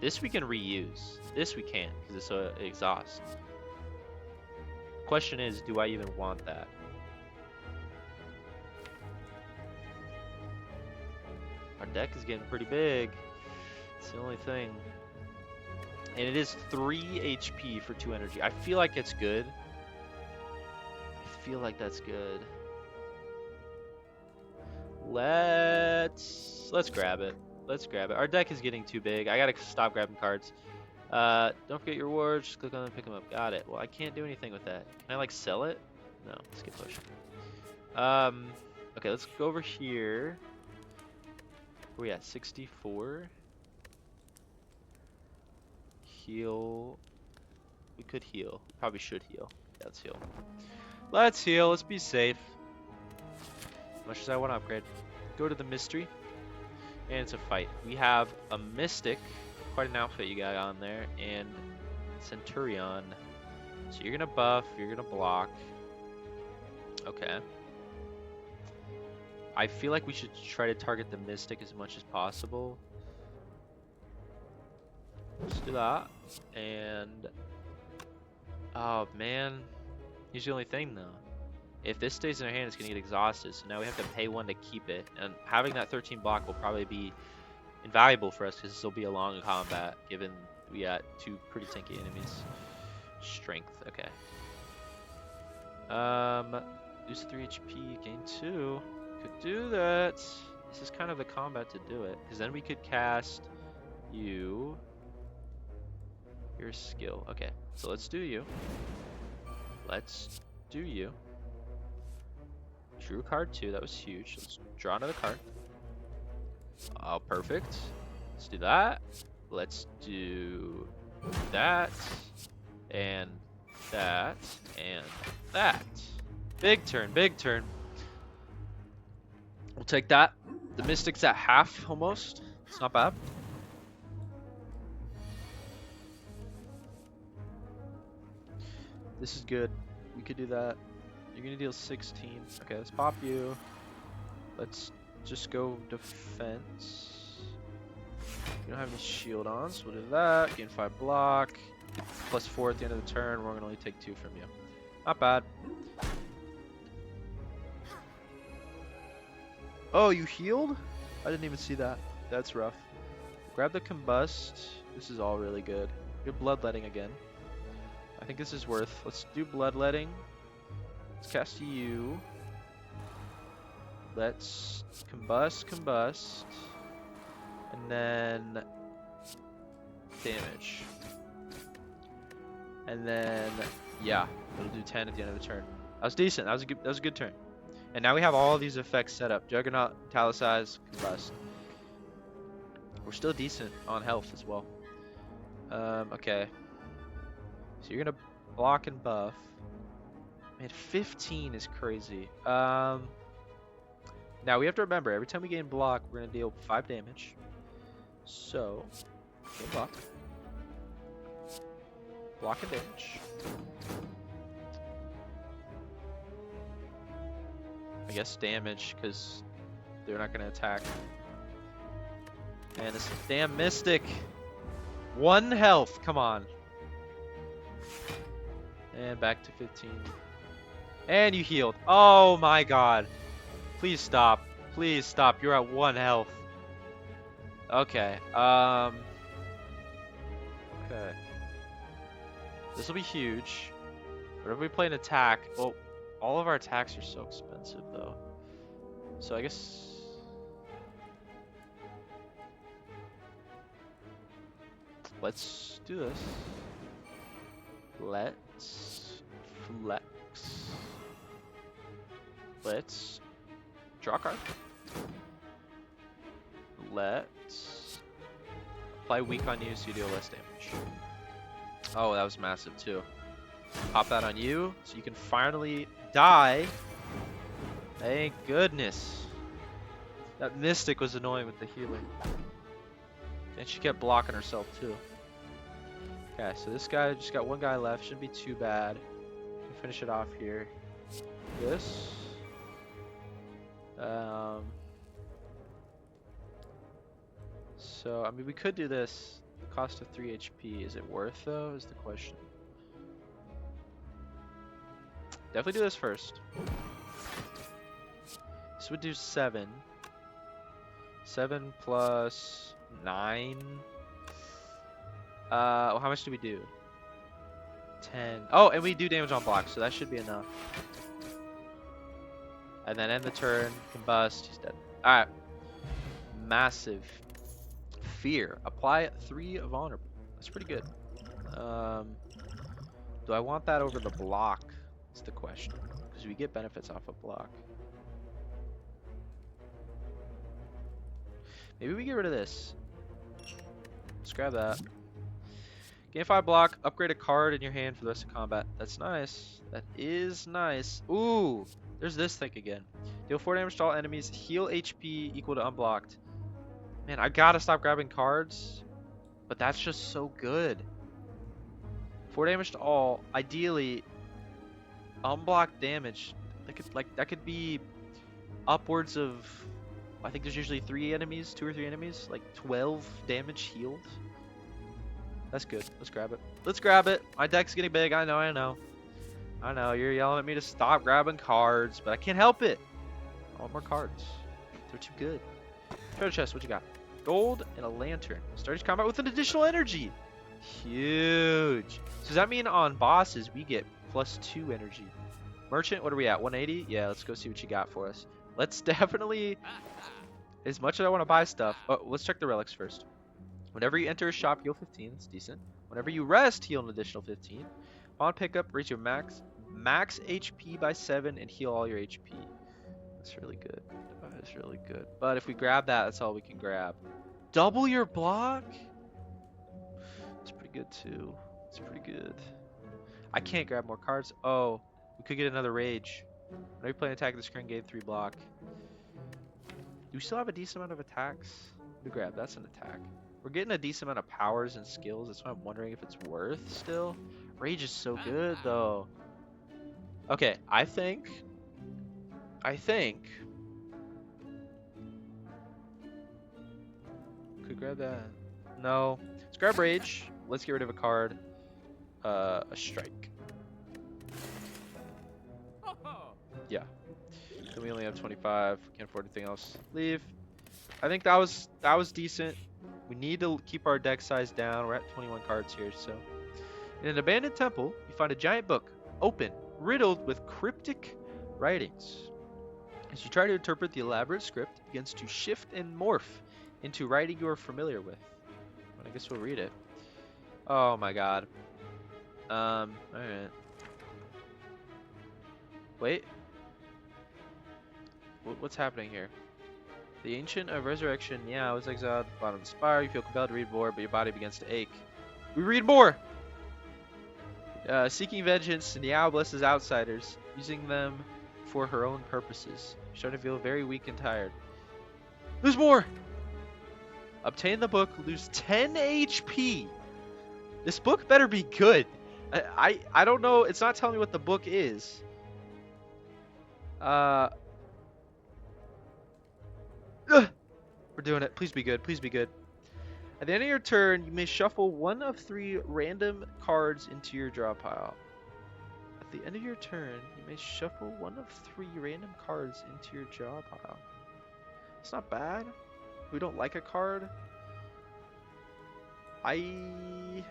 This we can reuse. This we can't, because it's an exhaust. Question is, do I even want that? Our deck is getting pretty big. It's the only thing. And it is 3 HP for 2 energy. I feel like it's good. I feel like that's good. Let's grab it. Let's grab it. Our deck is getting too big. I gotta stop grabbing cards. Don't forget your rewards. Just click on them and pick them up. Got it. Well, I can't do anything with that. Can I like sell it? No. Let's get pushing. Okay, let's go over here. Where we at? 64. Heal. We could heal. Probably should heal. Yeah, let's heal. Let's heal. Let's be safe. As much as I want to upgrade. Go to the mystery. And it's a fight. We have a mystic. Quite an outfit you got on there. And Centurion. So you're going to buff. You're going to block. Okay. I feel like we should try to target the mystic as much as possible. Let's do that. And oh man, here's the only thing though. If this stays in our hand, it's gonna get exhausted. So now we have to pay one to keep it. And having that 13 block will probably be invaluable for us because this will be a long combat. Given we got two pretty tanky enemies. Strength. Okay. Lose 3 HP, gain 2. Could do that. This is kind of the combat to do it. Because then we could cast you. Your skill. Okay, so let's do you. Let's do you. Drew card 2. That was huge. Let's draw another card. Oh, perfect. Let's do that. Let's do that. And that. And that. Big turn. Big turn. We'll take that. The Mystic's at half almost. It's not bad. This is good. We could do that. You're gonna deal 16. Okay, let's pop you. Let's just go defense. We don't have any shield on, so we'll do that. Gain 5 block. Plus 4 at the end of the turn. We're gonna only take 2 from you. Not bad. Oh, you healed? I didn't even see that. That's rough. Grab the combust. This is all really good. Good bloodletting again. I think this is worth. Let's do bloodletting. Let's cast you. Let's combust. And then damage. And then yeah, it'll do 10 at the end of the turn. That was decent. That was a good turn. And now we have all of these effects set up. Juggernaut, Italicize, Combust. We're still decent on health as well. Okay. So you're gonna block and buff. Man, 15 is crazy. Now we have to remember, every time we gain block, we're gonna deal 5 damage. So, go block. Block and damage. I guess damage, because they're not gonna attack. Man, this damn Mystic. 1 health, come on. And back to 15. And you healed. Oh my god. Please stop. Please stop. You're at 1 health. Okay. Okay. This will be huge. Whenever we play an attack, well, all of our attacks are so expensive though. So I guess let's do this. Let's flex. Let's draw a card. Let's apply weak on you so you deal less damage. Oh, that was massive too. Pop that on you so you can finally die. Thank goodness. That Mystic was annoying with the healing. And she kept blocking herself too. Okay, so this guy just got 1 guy left. Shouldn't be too bad. Can finish it off here. This. So, I mean, we could do this. The cost of 3 HP. Is it worth though? Is the question. Definitely do this first. This would do 7. 7 plus 9. Well, how much do we do? 10. Oh, and we do damage on block, so that should be enough. And then end the turn, combust, he's dead. Alright. Massive. Fear. Apply 3 vulnerable. That's pretty good. Do I want that over the block? That's the question. Because we get benefits off of block. Maybe we get rid of this. Let's grab that. Gain 5 block, upgrade a card in your hand for the rest of combat. That's nice. That is nice. Ooh, there's this thing again. Deal 4 damage to all enemies, heal HP equal to unblocked. Man, I gotta stop grabbing cards, but that's just so good. 4 damage to all, ideally, unblocked damage. That could be upwards of, I think there's usually 3 enemies, 2 or 3 enemies, like 12 damage healed. That's good. Let's grab it. Let's grab it. My deck's getting big. I know. I know. You're yelling at me to stop grabbing cards, but I can't help it. I want more cards. They're too good. Treasure chest. What you got? Gold and a lantern. Start each combat with an additional energy. Huge. So does that mean on bosses we get +2 energy? Merchant. What are we at? 180. Yeah. Let's go see what you got for us. Let's definitely. As much as I want to buy stuff. Oh, let's check the relics first. Whenever you enter a shop, heal 15. That's decent. Whenever you rest, heal an additional 15. Upon pickup, raise your max HP by 7 and heal all your HP. That's really good. That's really good. But if we grab that, that's all we can grab. Double your block? It's pretty good too. It's pretty good. I can't grab more cards. Oh, we could get another rage. Whenever you play an attack at the screen, gain 3 block. Do we still have a decent amount of attacks? We grab. That's an attack. We're getting a decent amount of powers and skills. That's why I'm wondering if it's worth still. Rage is so good though. Okay, I think. Could grab that. No. Let's grab Rage. Let's get rid of a card. A Strike. Yeah. Then we only have 25. Can't afford anything else. Leave. I think that was decent. We need to keep our deck size down. We're at 21 cards here, so. In an abandoned temple, you find a giant book, open, riddled with cryptic writings. As you try to interpret the elaborate script, it begins to shift and morph into writing you are familiar with. Well, I guess we'll read it. Oh my god. Alright. Wait. What's happening here? The Ancient of Resurrection, yeah, was exiled at the bottom of the spire. You feel compelled to read more, but your body begins to ache. We read more! Seeking vengeance, Niao blesses outsiders, using them for her own purposes. She's starting to feel very weak and tired. There's more! Obtain the book, lose 10 HP! This book better be good. I don't know, it's not telling me what the book is. We're doing it. Please be good. Please be good. At the end of your turn, you may shuffle 1 of 3 random cards into your draw pile. At the end of your turn, you may shuffle 1 of 3 random cards into your draw pile. It's not bad. We don't like a card. That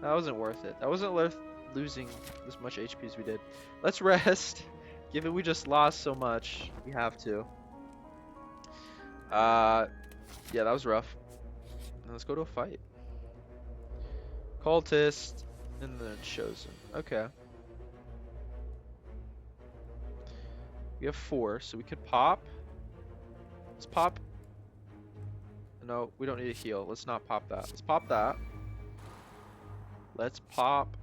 wasn't worth it. That wasn't worth losing as much HP as we did. Let's rest. Given we just lost so much, we have to. Yeah, that was rough. Now let's go to a fight. Cultist and then Chosen. Okay. We have 4, so we could pop. Let's pop. No, we don't need a heal. Let's not pop that. Let's pop that. Let's pop.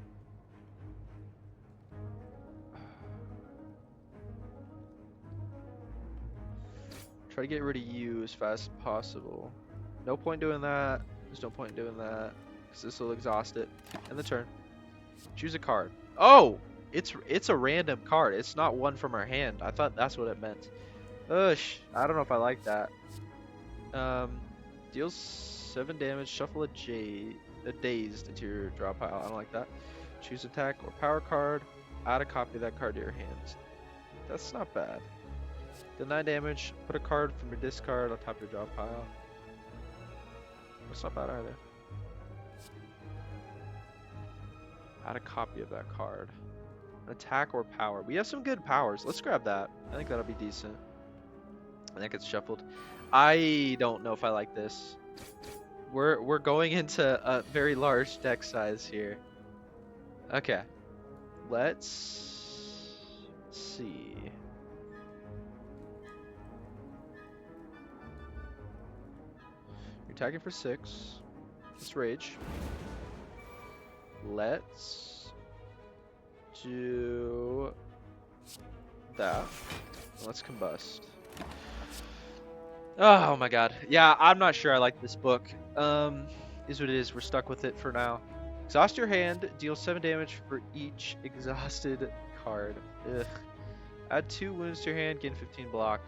Try to get rid of you as fast as possible. No point doing that. There's no point in doing that, because this will exhaust it. End the turn. Choose a card. Oh! It's a random card. It's not one from our hand. I thought that's what it meant. Ush. I don't know if I like that. Deals 7 damage. Shuffle a dazed into your draw pile. I don't like that. Choose attack or power card. Add a copy of that card to your hand. That's not bad. Deal 9 damage. Put a card from your discard on top of your draw pile. That's not bad either. Add a copy of that card. Attack or power. We have some good powers. Let's grab that. I think that'll be decent. I think it's shuffled. I don't know if I like this. We're going into a very large deck size here. Okay. Let's see. You're attacking for 6. Let's rage. Let's do that. Let's combust. Oh my god. Yeah, I'm not sure I like this book. Is what it is. We're stuck with it for now. Exhaust your hand. Deal 7 damage for each exhausted card. Ugh. Add 2 wounds to your hand. Gain 15 block.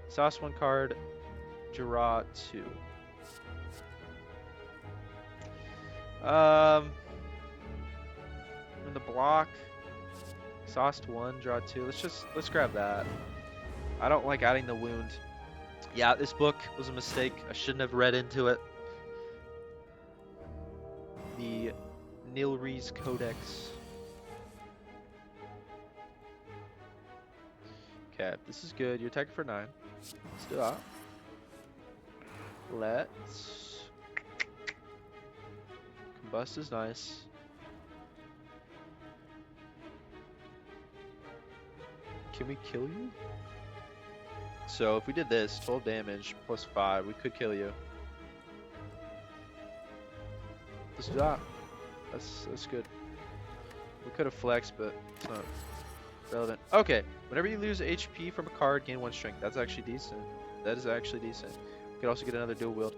Exhaust 1 card. Draw 2. In the block. Exhaust 1. Draw 2. Let's grab that. I don't like adding the wound. Yeah, this book was a mistake. I shouldn't have read into it. The Nilri's Codex. Okay, this is good. You're attacking for 9. Let's do that. Let's... Combust is nice. Can we kill you? So if we did this, 12 damage plus 5, we could kill you. Let's do that. That's good. We could have flexed, but it's not relevant. Okay, whenever you lose HP from a card, gain 1 strength. That's actually decent. That is actually decent. We could also get another dual wield.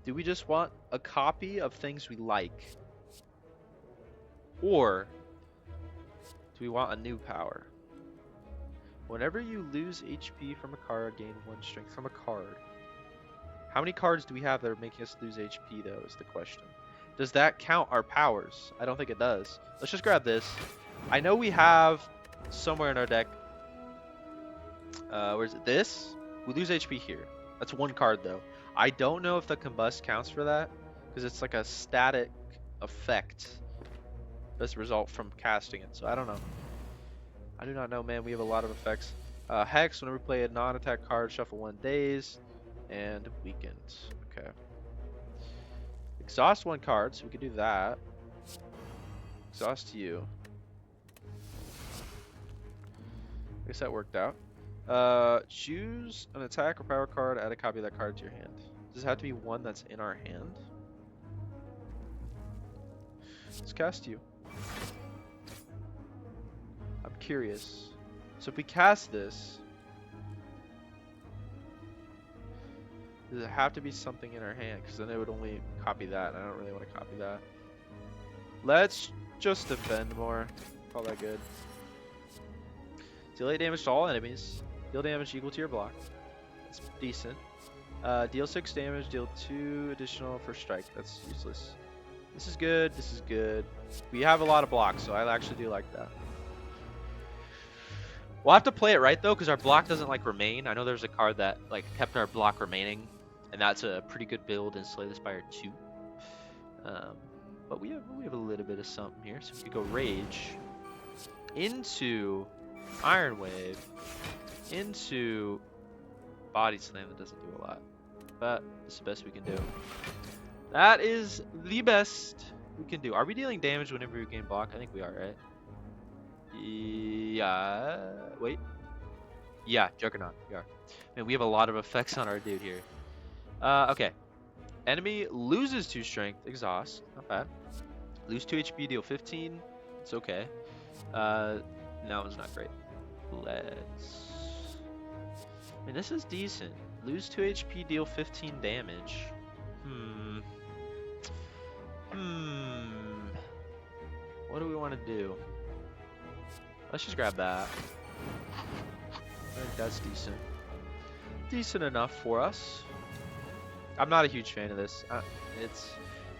Do we just want a copy of things we like? Or do we want a new power? Whenever you lose HP from a card, gain 1 strength from a card. How many cards do we have that are making us lose HP, though, is the question. Does that count our powers? I don't think it does. Let's just grab this. I know we have somewhere in our deck. Where is it? This? We lose HP here. That's 1 card, though. I don't know if the combust counts for that, because it's like a static effect as a result from casting it. So I don't know. I do not know, man. We have a lot of effects. Hex, whenever we play a non-attack card, shuffle 1 days, and weakened. Okay. Exhaust 1 card, so we could do that. Exhaust you. I guess that worked out. Choose an attack or power card, add a copy of that card to your hand. Does it have to be one that's in our hand? Let's cast you. I'm curious. So if we cast this, does it have to be something in our hand? Because then it would only copy that, and I don't really want to copy that. Let's just defend more. Call that good. Deal 8 damage to all enemies. Deal damage equal to your block. That's decent. Deal 6 damage. Deal 2 additional for strike. That's useless. This is good. This is good. We have a lot of blocks, so I actually do like that. We'll have to play it right though, because our block doesn't like remain. I know there's a card that like kept our block remaining, and that's a pretty good build in Slay the Spire 2. But we have a little bit of something here, so we could go Rage into Iron Wave into Body Slam. That doesn't do a lot, but it's the best we can do. That is the best we can do. Are we dealing damage whenever we gain block? I think we are, right? Yeah. Wait. Yeah, Juggernaut. We are. Man, we have a lot of effects on our dude here. Okay. Enemy loses 2 strength. Exhaust. Not bad. Lose 2 HP. Deal 15. It's okay. That one's not great. Let's... I mean, this is decent. Lose 2 HP. Deal 15 damage. What do we want to do? Let's just grab that. I think that's decent. Decent enough for us. I'm not a huge fan of this. It's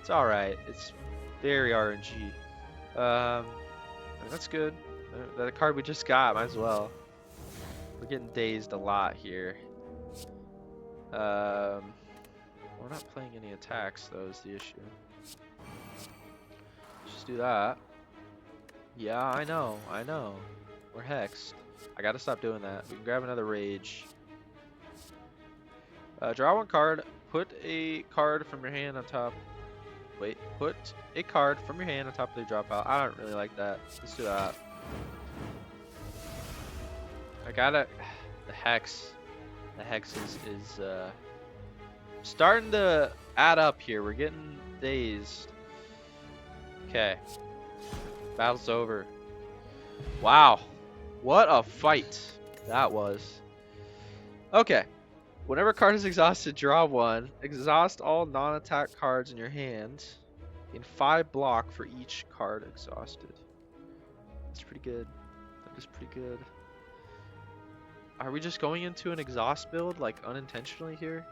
alright. It's very RNG. I mean, that's good. That card we just got, might as well. We're getting dazed a lot here. We're not playing any attacks, though, is the issue. Let's just do that. Yeah, I know. We're hexed. I gotta stop doing that. We can grab another Rage. Draw 1 card. Put a card from your hand on top. Wait, put a card from your hand on top of the draw pile. I don't really like that. Let's do that. I gotta... The hex. The hex is starting to add up here. We're getting dazed. Okay. Battle's over. Wow. What a fight that was. Okay. Whenever a card is exhausted, draw one. Exhaust all non-attack cards in your hand. Gain 5 block for each card exhausted. That's pretty good. That is pretty good. Are we just going into an exhaust build, like, unintentionally here?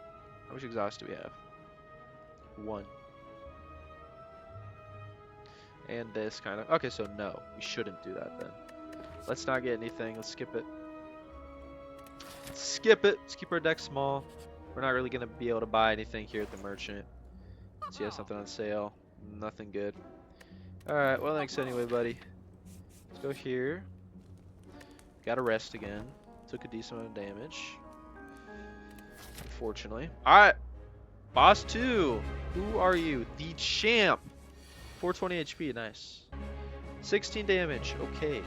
How much exhaust do we have? 1. And this kind of... Okay, so no. We shouldn't do that then. Let's not get anything. Let's skip it. Skip it. Let's keep our deck small. We're not really going to be able to buy anything here at the merchant. Let's see, something on sale. Nothing good. Alright, well, thanks anyway, buddy. Let's go here. Gotta rest again. Took a decent amount of damage. Unfortunately. Alright. Boss 2. Who are you? The champ. 420 HP. Nice. 16 damage. Okay.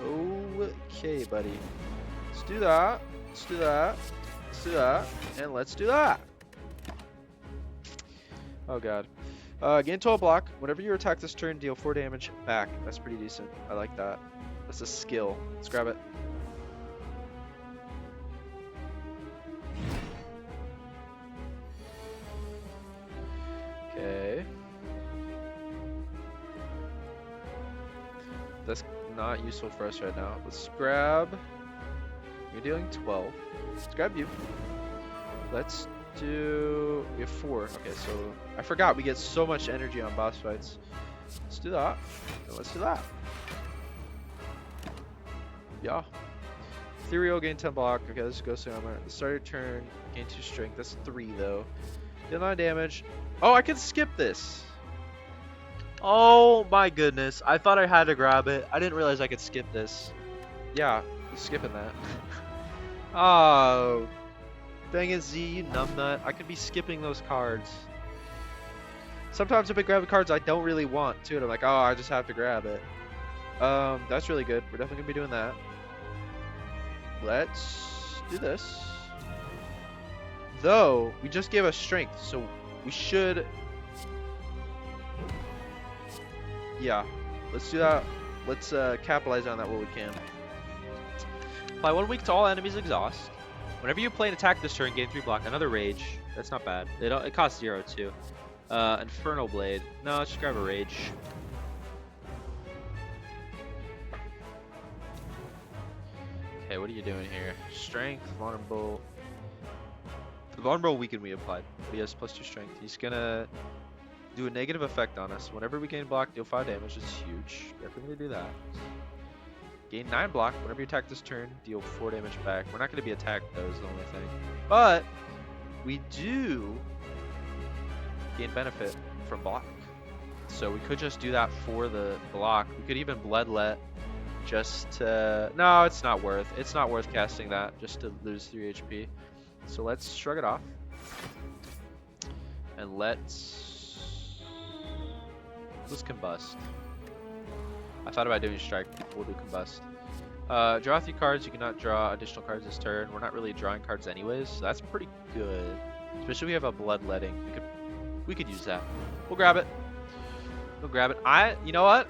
Okay, buddy. Let's do that. Let's do that. Let's do that. And let's do that. Oh, God. Gain 12 block. Whenever you attack this turn, deal 4 damage back. That's pretty decent. I like that. That's a skill. Let's grab it. Okay. That's not useful for us right now. Let's grab... You're dealing 12. Let's grab you. Let's do... We have 4. Okay, so... I forgot we get so much energy on boss fights. Let's do that. And let's do that. Yeah. Ethereal, gain 10 block. Okay, let's go armor. Start your turn. Gain 2 strength. That's 3 though. Deal 9 damage. Oh, I can skip this. Oh my goodness. I thought I had to grab it. I didn't realize I could skip this. Yeah, skipping that. Oh. Dang it, Z, you numbnut. I could be skipping those cards. Sometimes I've been grabbing cards I don't really want too, and I'm like, oh, I just have to grab it. That's really good. We're definitely gonna be doing that. Let's do this. Though, we just gave us strength, so we should... Yeah, let's do that. Let's capitalize on that while we can. Apply 1 week to all enemies exhaust. Whenever you play an attack this turn, gain 3 block. Another rage. That's not bad. It costs 0 too. Infernal Blade. No, let's just grab a rage. Okay, what are you doing here? Strength, vulnerable. The vulnerable weaken we applied. But he has +2 strength. He's gonna do a negative effect on us. Whenever we gain block, deal 5 damage. It's huge. Definitely gonna do that. Gain 9 block. Whenever you attack this turn, deal 4 damage back. We're not gonna be attacked though, is the only thing. But we do gain benefit from block. So we could just do that for the block. We could even bloodlet just to... No, it's not worth. It's not worth casting that just to lose 3 HP. So let's shrug it off. And let's combust. I thought about doing strike. We'll do combust. Draw 3 cards. You cannot draw additional cards this turn. We're not really drawing cards anyways, so that's pretty good. Especially if we have a bloodletting. We could use that. We'll grab it. We'll grab it. You know what?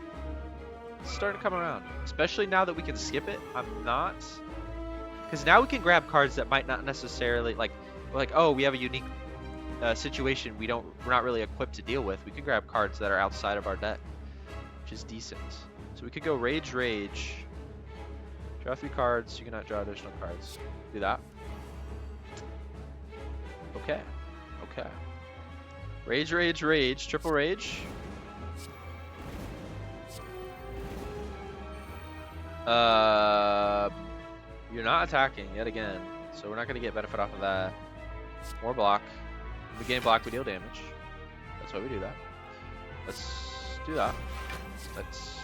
It's starting to come around. Especially now that we can skip it. I'm not. Because now we can grab cards that might not necessarily like, oh, we have a unique situation we're not really equipped to deal with. We can grab cards that are outside of our deck, which is decent. So we could go rage. Draw 3 cards. You cannot draw additional cards. Do that. Okay. Okay. Rage. Triple rage. You're not attacking yet again, so we're not going to get benefit off of that. More block. If we gain block, we deal damage. That's why we do that. Let's do that. Let's...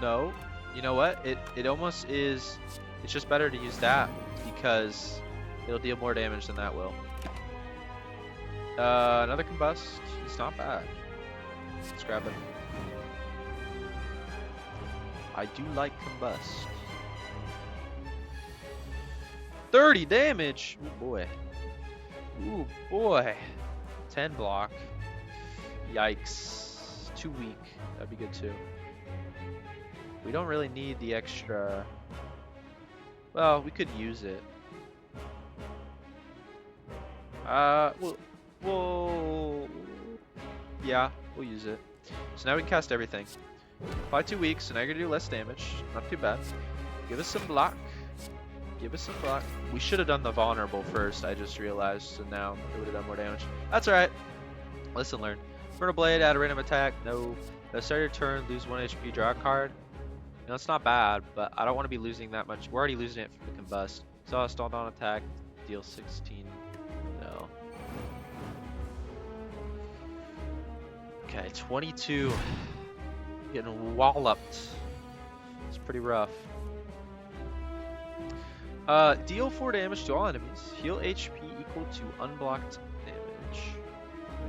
No. You know what? It almost is... It's just better to use that because it'll deal more damage than that will. Another combust. It's not bad. Let's grab it. I do like combust. 30 damage. Ooh, boy. Ooh, boy. 10 block. Yikes. Too weak. That'd be good too. We don't really need the extra. Well, we could use it. Yeah, we'll use it. So now we can cast everything. Apply 2 weeks, so now you're gonna do less damage. Not too bad. Give us some block. Give us some block. We should have done the vulnerable first, I just realized, so now it would have done more damage. That's alright. Lesson learned. Myrtle Blade, add a random attack. No. Start your turn, lose 1 HP, draw a card. You know, it's not bad, but I don't want to be losing that much. We're already losing it from the combust. Exhaust, all down attack, deal 16. No. Okay, 22. Getting walloped. It's pretty rough. Deal 4 damage to all enemies. Heal HP equal to unblocked damage.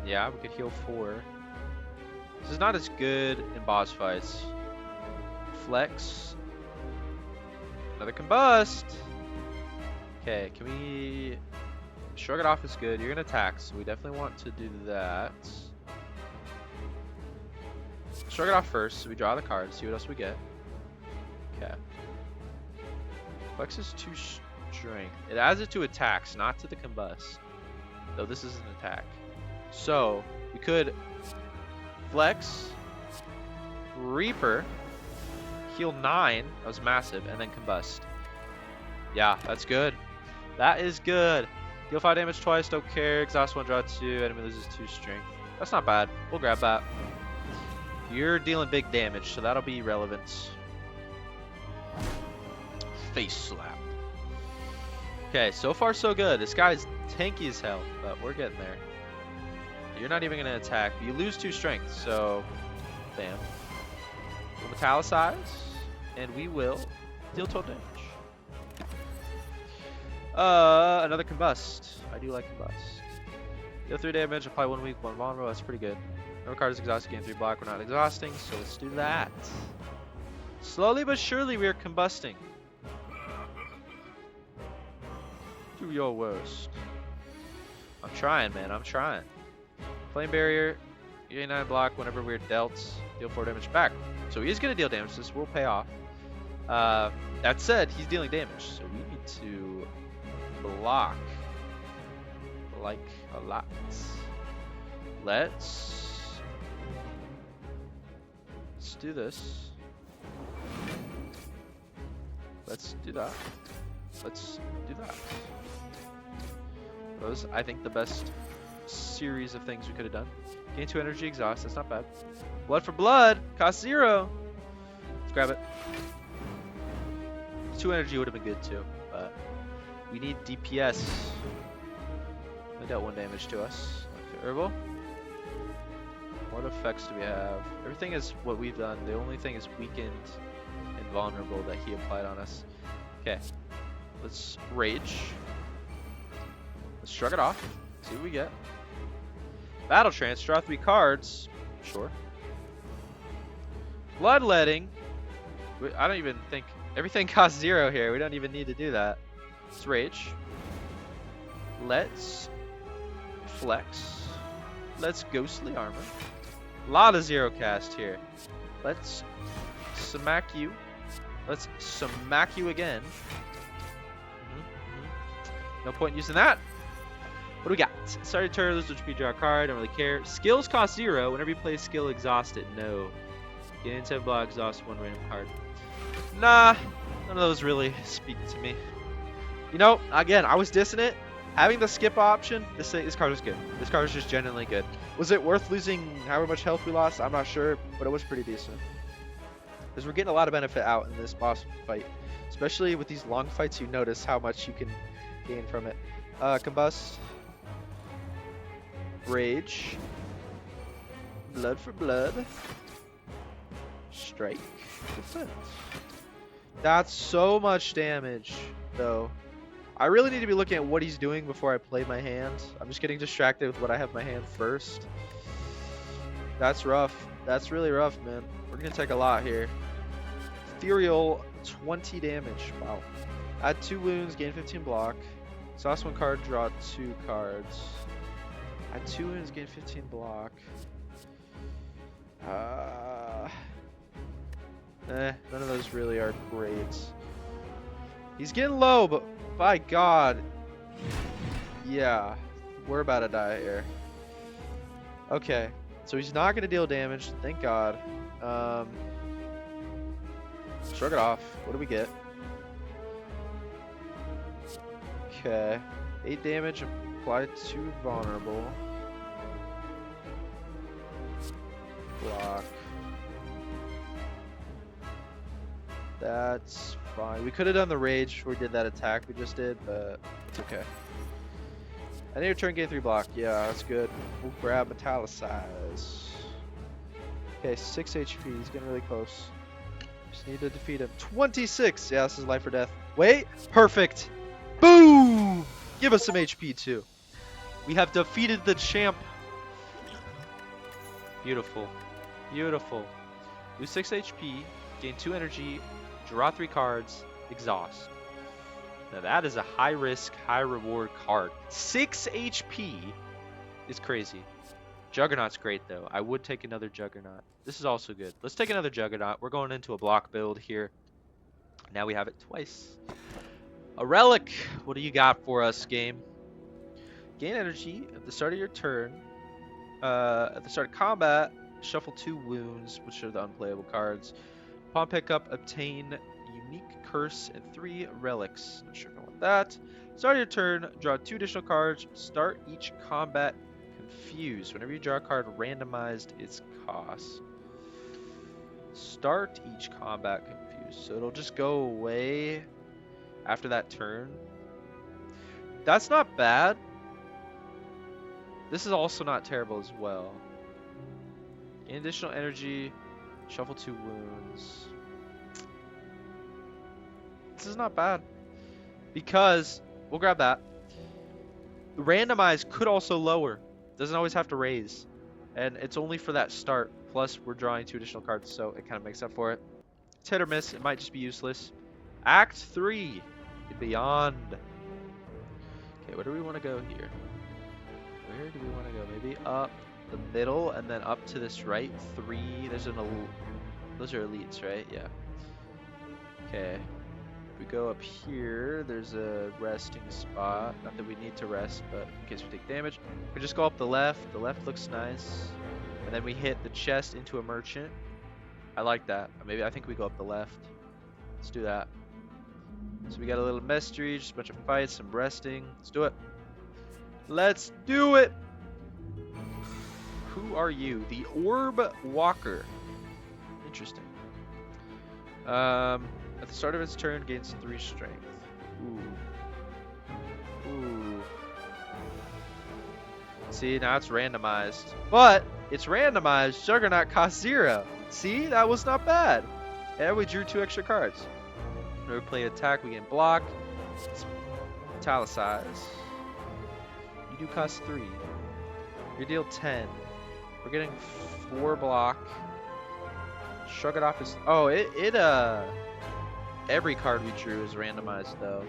Yeah, we could heal 4. This is not as good in boss fights. Flex. Another combust. Okay, can we... Shrug it off is good. You're gonna attack, so we definitely want to do that. Shrug it off first, so we draw the card, see what else we get. Okay. Flex is 2 strength. It adds it to attacks, not to the combust. Though this is an attack. So, we could Flex, Reaper, heal 9, that was massive, and then combust. Yeah, that's good. That is good. Deal 5 damage twice, don't care. Exhaust 1, draw 2, enemy loses 2 strength. That's not bad. We'll grab that. You're dealing big damage, so that'll be relevant. Face slap. Okay, so far so good. This guy's tanky as hell, but we're getting there. You're not even gonna attack. You lose 2 strength, so bam. We'll metallicize, and we will deal 12 damage. Another combust. I do like combust. Deal 3 damage, apply 1 weak, 1 vulnerable. That's pretty good. No card is exhausted, gain 3 block. We're not exhausting, so let's do that. Slowly but surely, we are combusting. Do your worst. I'm trying, man. I'm trying. Flame barrier, you gain 9 block whenever we're dealt. Deal 4 damage back. So he is going to deal damage. This will pay off. That said, he's dealing damage, so we need to block like a lot. Let's do this. Let's do that. Let's do that. Those, I think, the best series of things we could have done. Gain 2 energy, exhaust. That's not bad. Blood for blood. Cost 0. Let's grab it. 2 energy would have been good too, but we need DPS. They dealt 1 damage to us. Okay, Herbal. What effects do we have? Everything is what we've done. The only thing is weakened and vulnerable that he applied on us. Okay. Let's rage. Let's shrug it off. See what we get. Battle trance. Draw 3 cards. Sure. Bloodletting. I don't even think... Everything costs 0 here. We don't even need to do that. Let's rage. Let's flex. Let's ghostly armor. A lot of 0 cast here. Let's smack you. Let's smack you again. No point in using that. What do we got? Start your turn, lose HP, draw a card, don't really care. Skills cost 0. Whenever you play a skill, exhaust it. No. Gain 10 block, exhaust 1 random card. Nah, none of those really speak to me. You know, again, I was dissing it. Having the skip option, this card was good. This card was just genuinely good. Was it worth losing however much health we lost? I'm not sure, but it was pretty decent. Because we're getting a lot of benefit out in this boss fight. Especially with these long fights, you notice how much you can gain from it. Combust. Rage. Blood for blood. Strike. Defense. That's so much damage, though. I really need to be looking at what he's doing before I play my hand. I'm just getting distracted with what I have in my hand first. That's rough. That's really rough, man. We're going to take a lot here. Ethereal, 20 damage. Wow. Add 2 wounds, gain 15 block. Exhaust 1 card, draw 2 cards. Add 2 wounds, gain 15 block. None of those really are great. He's getting low, but by God. Yeah, we're about to die here. Okay, so he's not going to deal damage, thank God. Shrug it off. What do we get? Okay, 8 damage applied to vulnerable. Block. That's fine. We could have done the rage before we did that attack we just did, but it's okay. I need to turn gain 3 block. Yeah, that's good. We'll grab Metallicize. Okay, 6 HP. He's getting really close. Just need to defeat him. 26! Yeah, this is life or death. Wait! Perfect! Boom! Give us some HP too. We have defeated the champ. Beautiful. Beautiful. Lose 6 HP, gain 2 energy, draw 3 cards, exhaust. Now that is a high risk, high reward card. 6 HP is crazy. Juggernaut's great though. I would take another Juggernaut. This is also good. Let's take another Juggernaut. We're going into a block build here. Now we have it twice. A relic. What do you got for us, game? Gain energy at the start of your turn. At the start of combat, shuffle 2 wounds, which are the unplayable cards. Upon pickup, obtain unique curse and 3 relics. Not sure if I want that. Start of your turn, draw 2 additional cards. Start each combat confused. Whenever you draw a card, randomized its cost. Start each combat confused. So it'll just go away after that turn. That's not bad. This is also not terrible as well. Gain additional energy, shuffle 2 wounds. This is not bad. Because, we'll grab that. Randomize could also lower. Doesn't always have to raise. And it's only for that start. Plus, we're drawing 2 additional cards, so it kind of makes up for it. It's hit or miss. It might just be useless. Act 3. Beyond. Okay, where do we want to go here? Where do we want to go? Maybe up the middle and then up to this right. 3. There's an those are elites, right? Yeah. Okay. If we go up here, there's a resting spot. Not that we need to rest, but in case we take damage. We just go up the left. The left looks nice. And then we hit the chest into a merchant. I like that. Maybe I think we go up the left. Let's do that. So we got a little mystery, just a bunch of fights, some resting. Let's do it. Let's do it! Who are you? The Orb Walker. Interesting. At the start of its turn, gains 3 strength. Ooh. Ooh. See, now it's randomized. But, it's randomized. Juggernaut costs 0. See, that was not bad. And we drew 2 extra cards. Whenever we play attack, we gain block. Metallicize. You do cost 3. You deal 10. We're getting 4 block. Shrug it off is. Oh, every card we drew is randomized though.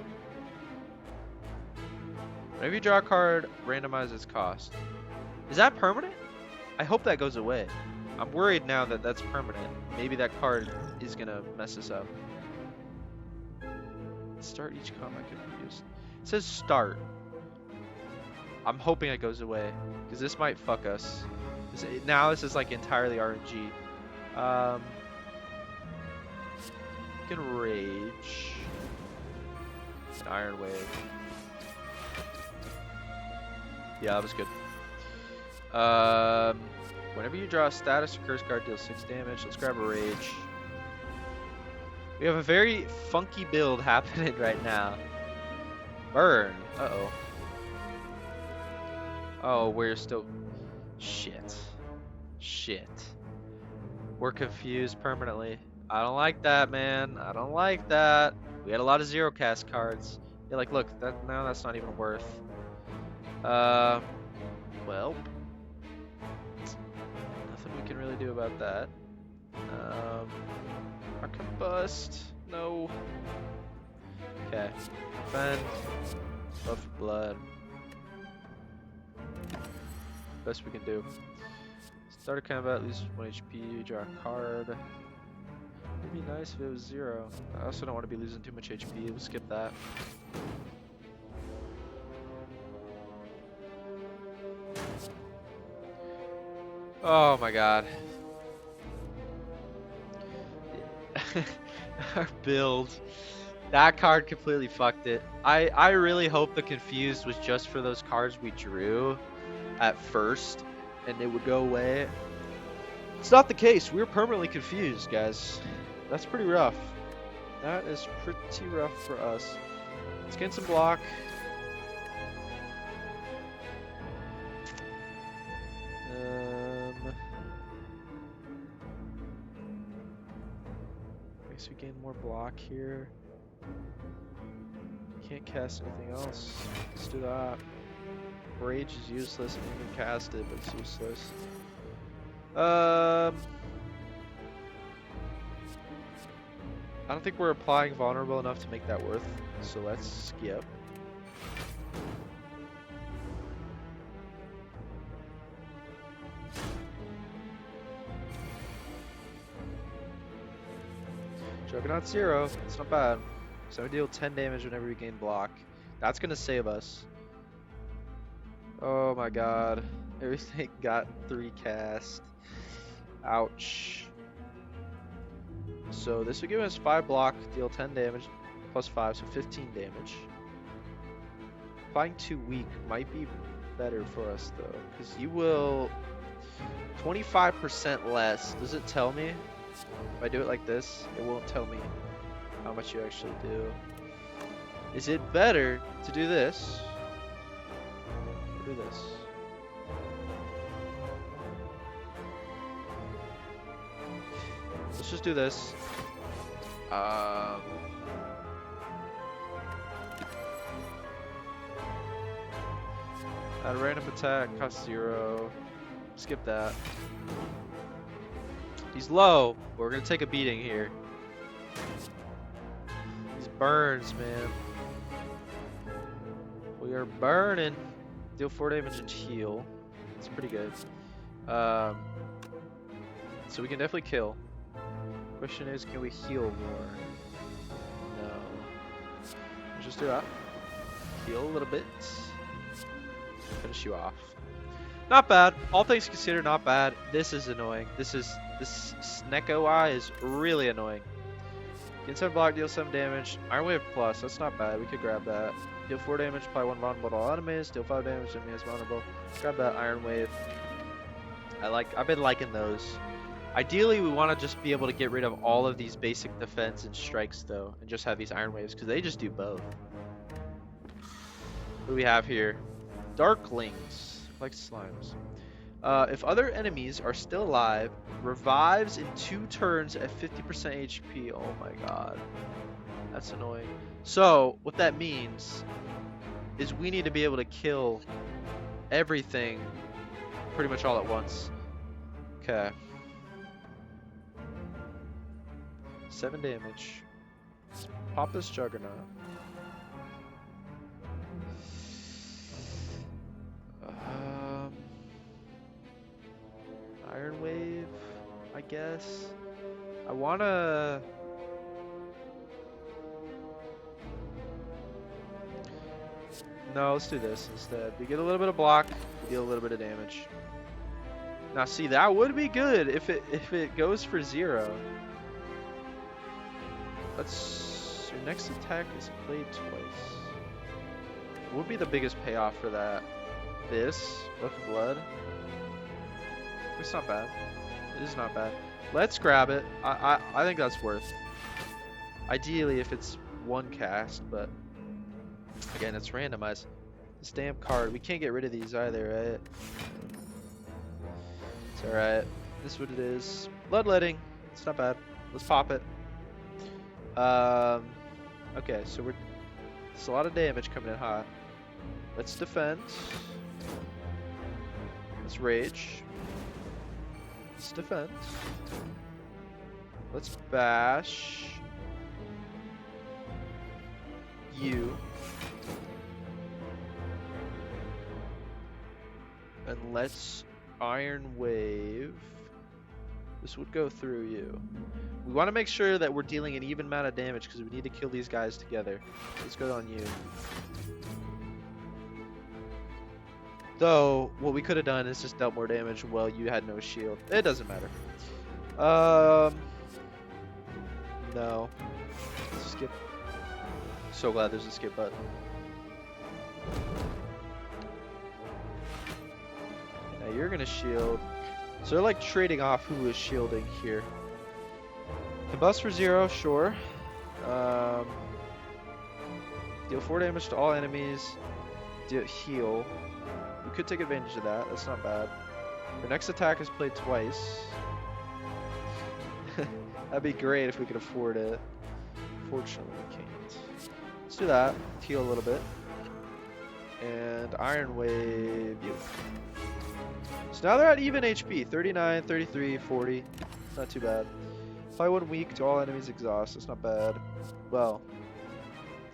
Whenever you draw a card, randomize its cost. Is that permanent? I hope that goes away. I'm worried now that that's permanent. Maybe that card is gonna mess us up. Start each combat confused. It says start. I'm hoping it goes away because this might fuck us. Now this is like entirely RNG. We can rage. An Iron Wave. Yeah, that was good. Whenever you draw a status or curse card, deal 6 damage. Let's grab a rage. We have a very funky build happening right now. Burn. Uh-oh. Oh, we're still... Shit. Shit. We're confused permanently. I don't like that, man. I don't like that. We had a lot of zero cast cards. Yeah, like, look. Now that's not even worth. Well. Nothing we can really do about that. Our combust. No. Okay. Defend. Buff of blood. Best we can do. Start a combat, lose 1 HP, draw a card. It'd be nice if it was 0. I also don't want to be losing too much HP. We'll skip that. Oh my god. Our build. That card completely fucked it. I really hope the confused was just for those cards we drew at first and it would go away. It's not the case. We're permanently confused, guys. That's pretty rough. That is pretty rough for us. Let's get some block. I guess we gain more block here. Can't cast anything else. Let's do that. Rage is useless. I didn't even cast it, but it's useless. I don't think we're applying vulnerable enough to make that worth, so let's skip. Juggernaut 0, it's not bad. So we deal 10 damage whenever we gain block. That's gonna save us. Oh my god. Everything got 3 cast. Ouch. So this would give us 5 block, deal 10 damage, plus 5, so 15 damage. Applying 2 weak might be better for us though, because you will 25% less. Does it tell me? If I do it like this, it won't tell me how much you actually do. Is it better to do this? Or do this? Let's just do this. Add a random attack, cost 0. Skip that. He's low, but we're gonna take a beating here. These burns, man. We are burning. Deal 4 damage and heal. It's pretty good. So we can definitely kill. Question is, can we heal more? No. Let's just do that. Heal a little bit. Finish you off. Not bad. All things considered, not bad. This is annoying. This Snecko Eye is really annoying. Gain 7 block, deal 7 damage. Iron Wave plus, that's not bad. We could grab that. Deal 4 damage, apply 1 vulnerable to all enemies. Deal 5 damage, enemy is vulnerable. Grab that Iron Wave. I've been liking those. Ideally, we want to just be able to get rid of all of these basic defense and strikes though, and just have these Iron Waves because they just do both. What do we have here? Darklings, like slimes. If other enemies are still alive, revives in 2 turns at 50% HP. Oh my god. That's annoying. So, what that means is we need to be able to kill everything pretty much all at once. Okay. 7 damage. Pop this Juggernaut. Iron Wave, I guess. I wanna... No, let's do this instead. We get a little bit of block, we deal a little bit of damage. Now see, that would be good if it goes for 0. Your next attack is played twice. What would be the biggest payoff for that? This, Buff of Blood. It's not bad. It is not bad. Let's grab it. I think that's worth. Ideally, if it's 1 cast, but again, it's randomized. This damn card. We can't get rid of these either, right? It's alright. This is what it is. Bloodletting. It's not bad. Let's pop it. Okay, so there's a lot of damage coming in hot. Let's defend. Let's rage. Let's defend. Let's bash. you. And let's Iron Wave. This would go through you. We want to make sure that we're dealing an even amount of damage because we need to kill these guys together. Let's go on you. Though, what we could have done is just dealt more damage while you had no shield. It doesn't matter. No. Skip. So glad there's a skip button. Now you're gonna shield. So they're like trading off who is shielding here. Combust for 0, sure. Deal 4 damage to all enemies. Heal. We could take advantage of that. That's not bad. Your next attack is played twice. That'd be great if we could afford it. Fortunately, we can't. Let's do that. Heal a little bit. And Iron Wave you. So now they're at even HP. 39, 33, 40. Not too bad. Apply 1 weak to all enemies exhaust. That's not bad. Well,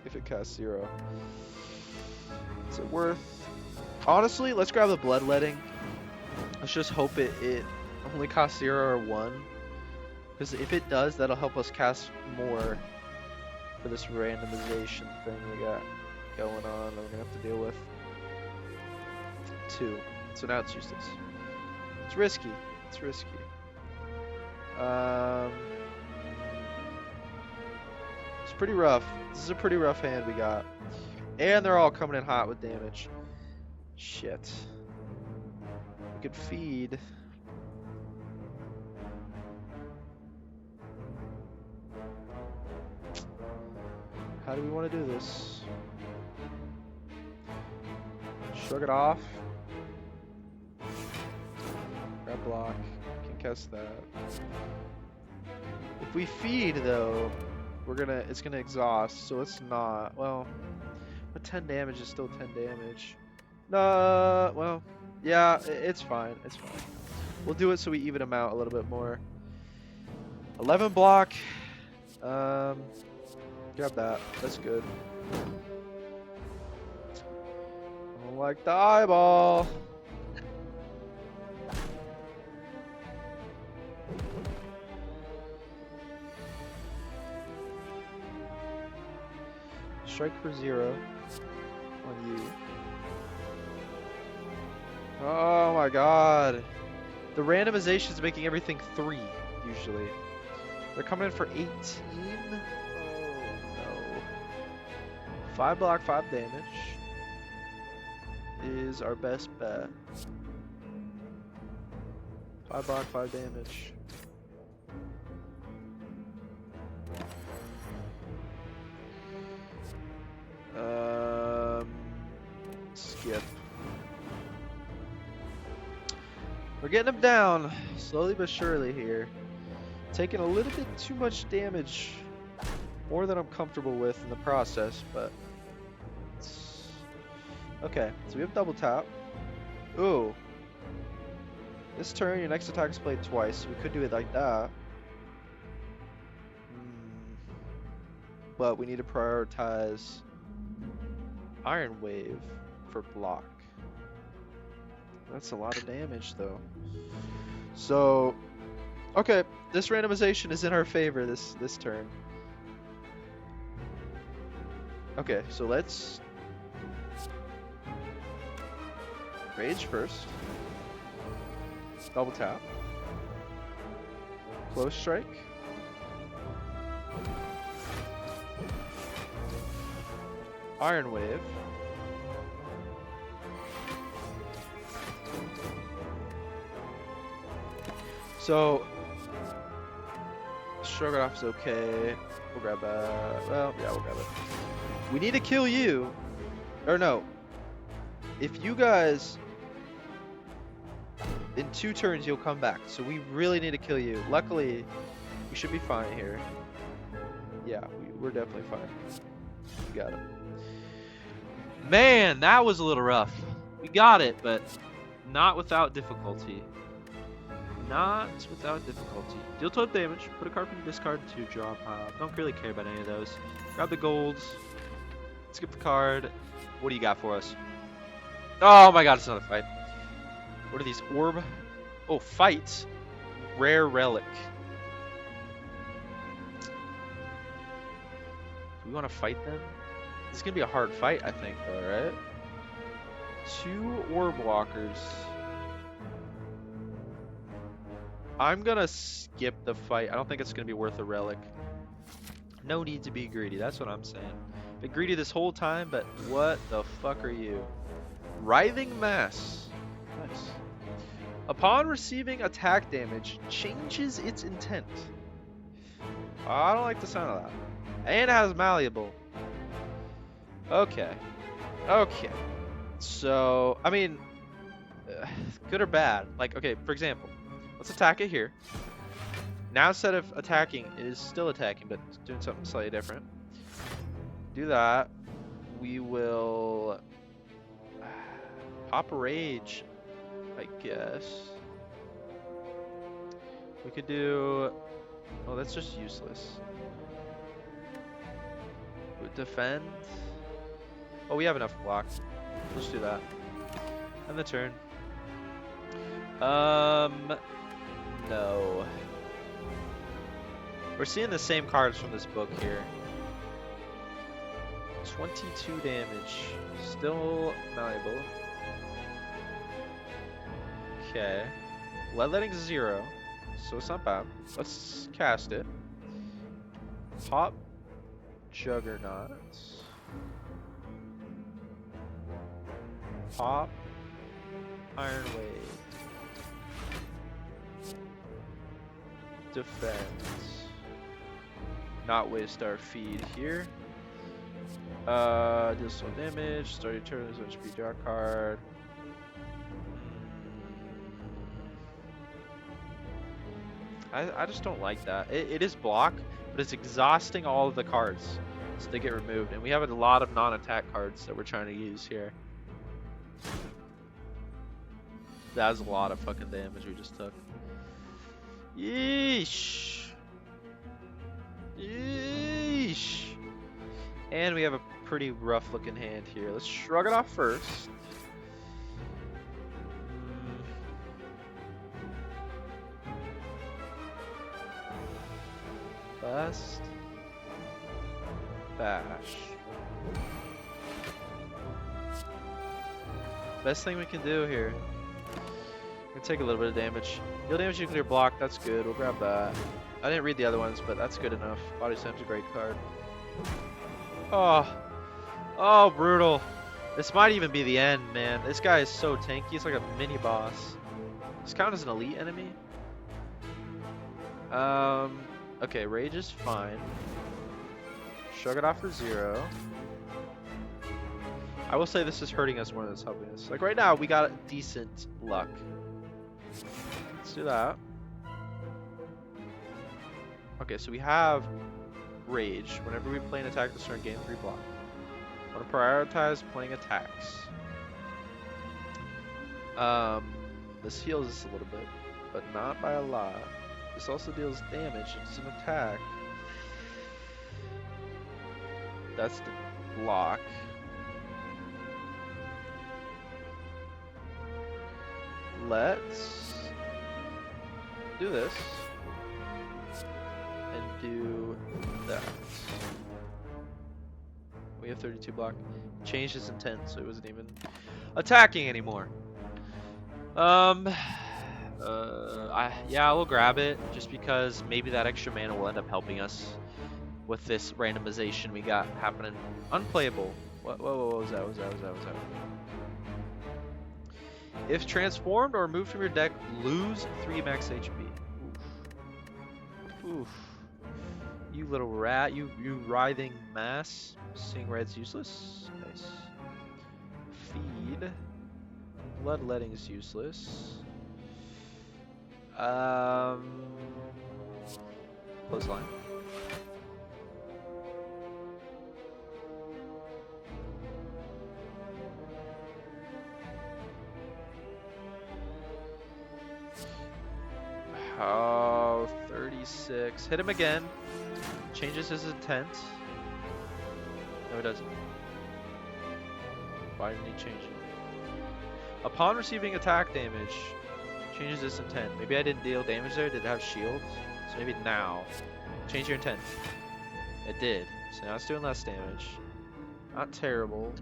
if it casts 0. Is it worth? Honestly, let's grab the bloodletting. Let's just hope it only costs 0 or 1. Because if it does, that'll help us cast more for this randomization thing we got going on that we're gonna have to deal with. 2. So now it's useless. It's risky. It's risky. It's pretty rough. This is a pretty rough hand we got. And they're all coming in hot with damage. Shit. We could feed. How do we want to do this? Shrug it off. Grab block. Can cast that. If we feed though, it's gonna exhaust, so it's not. Well, but 10 damage is still 10 damage. No, well, yeah, it's fine. It's fine. We'll do it so we even them out a little bit more. 11 block. Grab that. That's good. I don't like the eyeball. Strike for 0 on you. Oh my god. The randomization is making everything 3 usually. They're coming in for 18. Oh no. 5 block, 5 damage is our best bet. 5 block, 5 damage. Skip. We're getting him down, slowly but surely here. Taking a little bit too much damage, more than I'm comfortable with in the process, but it's... Okay, so we have double tap. Ooh. This turn, your next attack is played twice, so we could do it like that. But we need to prioritize Iron Wave for block. That's a lot of damage though. So, okay, this randomization is in our favor this turn. Okay, so let's rage first. Double tap. Close strike. Iron Wave. So, shrug it off is okay. We'll grab that. Well, yeah, we'll grab it. We need to kill you. Or no. If you guys... In 2 turns, you'll come back. So we really need to kill you. Luckily, we should be fine here. Yeah, we're definitely fine. We got it. Man, that was a little rough. We got it, but not without difficulty. Not without difficulty. Deal 12 damage. Put a card from your discard to draw a pile. Don't really care about any of those. Grab the golds. Skip the card. What do you got for us? Oh my god, it's another fight. What are these? Orb? Oh, fight. Rare relic. Do we want to fight them? This is going to be a hard fight, I think, though, right? 2 orb walkers. I'm going to skip the fight. I don't think it's going to be worth a relic. No need to be greedy. That's what I'm saying. Been greedy this whole time, but what the fuck are you? Writhing Mass. Nice. Upon receiving attack damage, changes its intent. I don't like the sound of that. And it has Malleable. Okay. Okay. So, I mean, good or bad? Like, okay, for example, let's attack it here. Now instead of attacking, it is still attacking, but it's doing something slightly different. Do that. We will pop a rage, I guess. We could do... Oh, that's just useless. Defend. Oh, we have enough block. Let's do that. And the turn. No. We're seeing the same cards from this book here. 22 damage. Still malleable. Okay. Bloodletting's 0. So it's not bad. Let's cast it. Pop Juggernaut. Pop Iron Wave. Defense. Not waste our feed here. Deal some damage. Start your turn. There's HP draw card. I just don't like that. It is block, but it's exhausting all of the cards, so they get removed. And we have a lot of non-attack cards that we're trying to use here. That was a lot of fucking damage we just took. Yeesh. Yeesh. And we have a pretty rough looking hand here. Let's shrug it off first. Bust. Bash. Best thing we can do here. We're gonna take a little bit of damage. Deal damage, you clear block, that's good. We'll grab that. I didn't read the other ones, but that's good enough. Body Slam's a great card. Oh. Oh, brutal. This might even be the end, man. This guy is so tanky. It's like a mini boss. Does count as an elite enemy? Okay, Rage is fine. Shrug it off for 0. I will say this is hurting us more than it's helping us. Like right now, we got decent luck. Let's do that. Okay, so we have Rage. Whenever we play an attack this turn, gain 3 block. I want to prioritize playing attacks. This heals us a little bit, but not by a lot. This also deals damage. It's an attack. That's the block. Let's do this and do that. We have 32 block. Changed his intent, so it wasn't even attacking anymore. Yeah, we'll grab it just because maybe that extra mana will end up helping us with this randomization we got happening. Unplayable. What was that? What was that? If transformed or removed from your deck, lose 3 max HP. Oof. Oof. You little rat. You writhing mass. Seeing red's useless. Nice. Feed. Bloodletting is useless. Clothesline. Oh, 36. Hit him again. Changes his intent. No, it doesn't. Why didn't he change it? Upon receiving attack damage, changes its intent. Maybe I didn't deal damage there. Did it have shield? So maybe now. Change your intent. It did. So now it's doing less damage. Not terrible.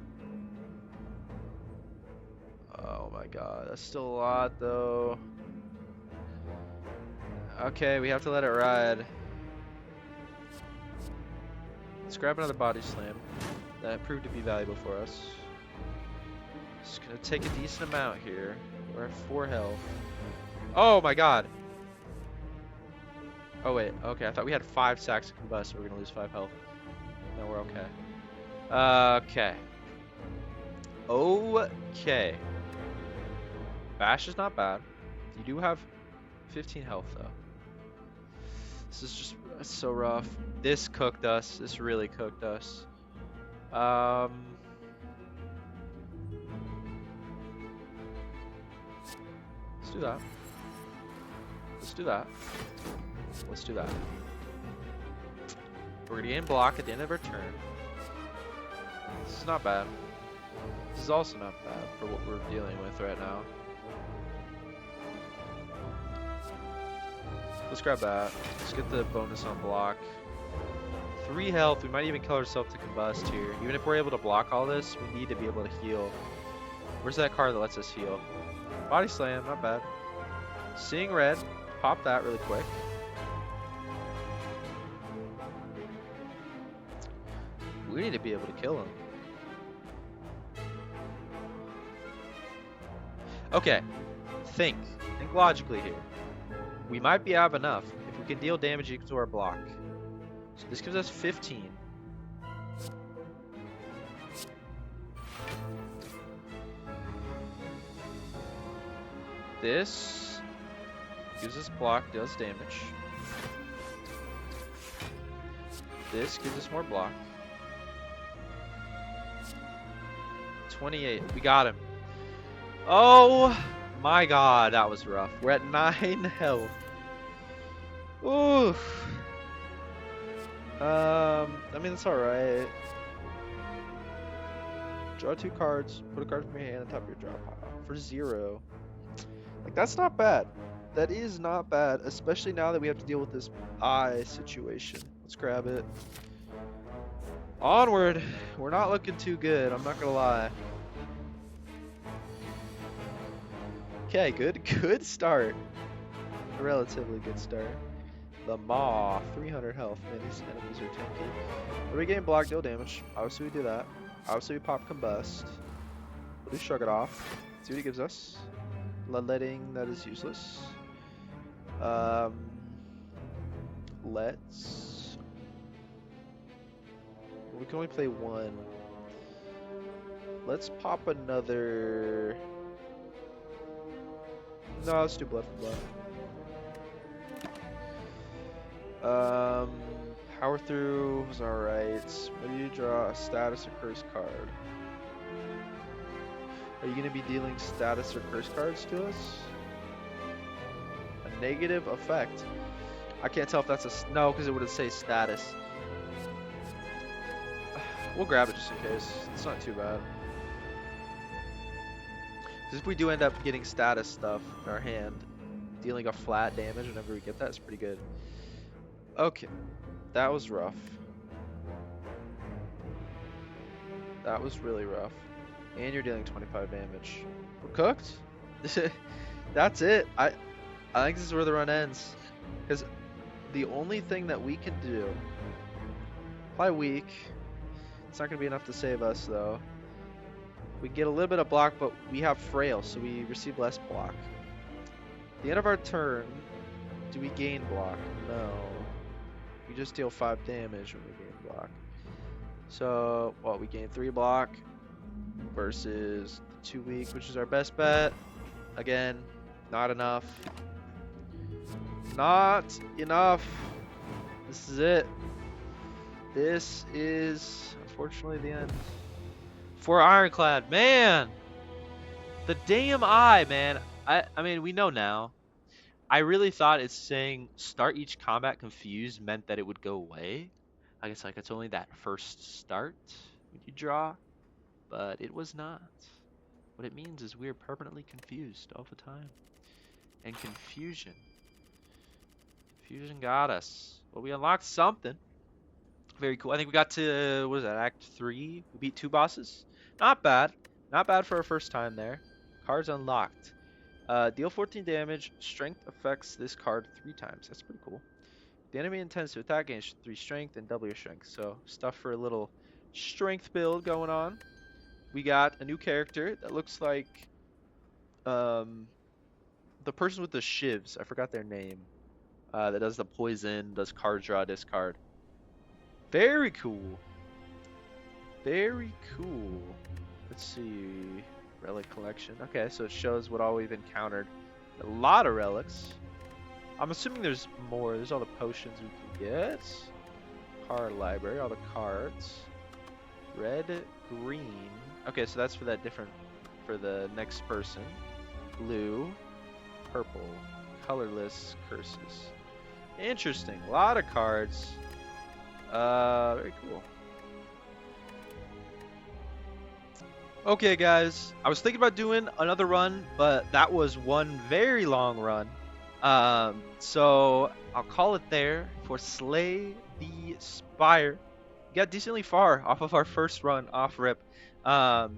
Oh my god, that's still a lot though. Okay, we have to let it ride. Let's grab another body slam. That proved to be valuable for us. Just gonna take a decent amount here. We're at 4 health. Oh my god! Oh wait, okay, I thought we had 5 sacks of combust, so we're gonna lose 5 health. No, we're okay. Okay. Okay. Bash is not bad. You do have 15 health though. This is just so rough. This cooked us. This really cooked us. Let's do that. Let's do that. Let's do that. We're gonna gain block at the end of our turn. This is not bad. This is also not bad for what we're dealing with right now. Let's grab that. Let's get the bonus on block. 3 health. We might even kill ourselves to combust here. Even if we're able to block all this, we need to be able to heal. Where's that card that lets us heal? Body slam, not bad. Seeing red. Pop that really quick. We need to be able to kill him. Okay. Think logically here. We might be have enough if we can deal damage equal to our block. So this gives us 15. This gives us block, does damage. This gives us more block. 28. We got him. Oh my god, that was rough. We're at 9 health. Oof. I mean, it's alright. Draw 2 cards, put a card from your hand on top of your draw pile for 0. Like, that's not bad. That is not bad, especially now that we have to deal with this eye situation. Let's grab it. Onward. We're not looking too good, I'm not gonna lie. Okay, good start. A relatively good start. The Maw, 300 health. Man, these enemies are tanky. But we gain block, deal damage. Obviously we do that. Obviously we pop combust. We'll do shrug it off. See what he gives us. Letting, that is useless. Let's... We can only play 1. Let's pop another... No, let's do blood for blood. Power through was alright. Maybe you draw a status or curse card. Are you gonna be dealing status or curse cards to us? A negative effect. I can't tell if that's a no, because it would say status. We'll grab it just in case. It's not too bad. Because if we do end up getting status stuff in our hand, dealing a flat damage whenever we get that is pretty good. Okay, that was rough. That was really rough. And you're dealing 25 damage. We're cooked. That's it. I think this is where the run ends. Because the only thing that we can do, apply weak. It's not going to be enough to save us though. We get a little bit of block, but we have frail, so we receive less block. At the end of our turn, do we gain block? No. We just deal 5 damage when we gain block. So, well, we gain 3 block versus 2 weak, which is our best bet. Again, not enough. Not enough. This is it. This is, unfortunately, the end. For Ironclad, man! The damn eye, man. I mean, we know now. I really thought it's saying start each combat confused meant that it would go away. I guess like it's only that first start when you draw. but it was not. What it means is we're permanently confused all the time. And confusion got us. Well, we unlocked something. Very cool. I think we got to, what is that, Act 3? We beat 2 bosses. Not bad. Not bad for our first time there. Cards unlocked. Deal 14 damage. Strength affects this card 3 times. That's pretty cool. The enemy intends to attack, gain 3 strength and double your strength. So stuff for a little strength build going on. We got a new character that looks like the person with the shivs. I forgot their name. That does the poison, does card draw, discard. Very cool. Very cool. Let's see. Relic collection. Okay, so it shows what all we've encountered. A lot of relics. I'm assuming there's more. There's all the potions we can get. Card library, all the cards. Red, green. Okay, so that's for that different, for the next person. Blue, purple, colorless curses. Interesting. A lot of cards. Very cool. Okay, guys. I was thinking about doing another run, but that was one very long run. So I'll call it there for Slay the Spire. We got decently far off of our first run off rip. Now,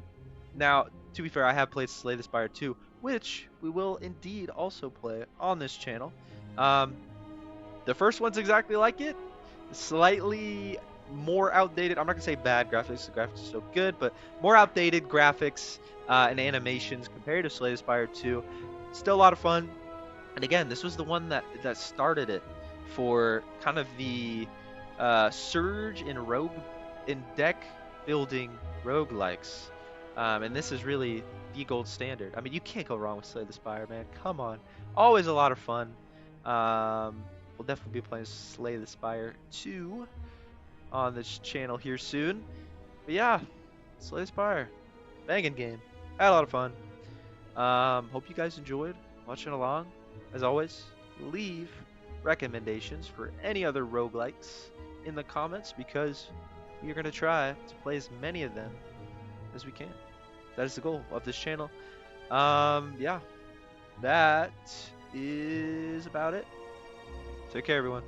to be fair, I have played Slay the Spire 2, which we will indeed also play on this channel. The first one's exactly like it, slightly more outdated. I'm not gonna say bad graphics, the graphics are so good, but more outdated graphics and animations compared to Slay the Spire 2. Still a lot of fun. And again, this was the one that started it for kind of the surge in deck building roguelikes. And this is really the gold standard. I mean, you can't go wrong with Slay the Spire, man. Come on. Always a lot of fun. We'll definitely be playing Slay the Spire 2 on this channel here soon. But yeah, Slay the Spire. Banging game. Had a lot of fun. Hope you guys enjoyed watching along. As always, leave recommendations for any other roguelikes in the comments because we're going to try to play as many of them as we can. That is the goal of this channel. Yeah, that is about it. Take care, everyone.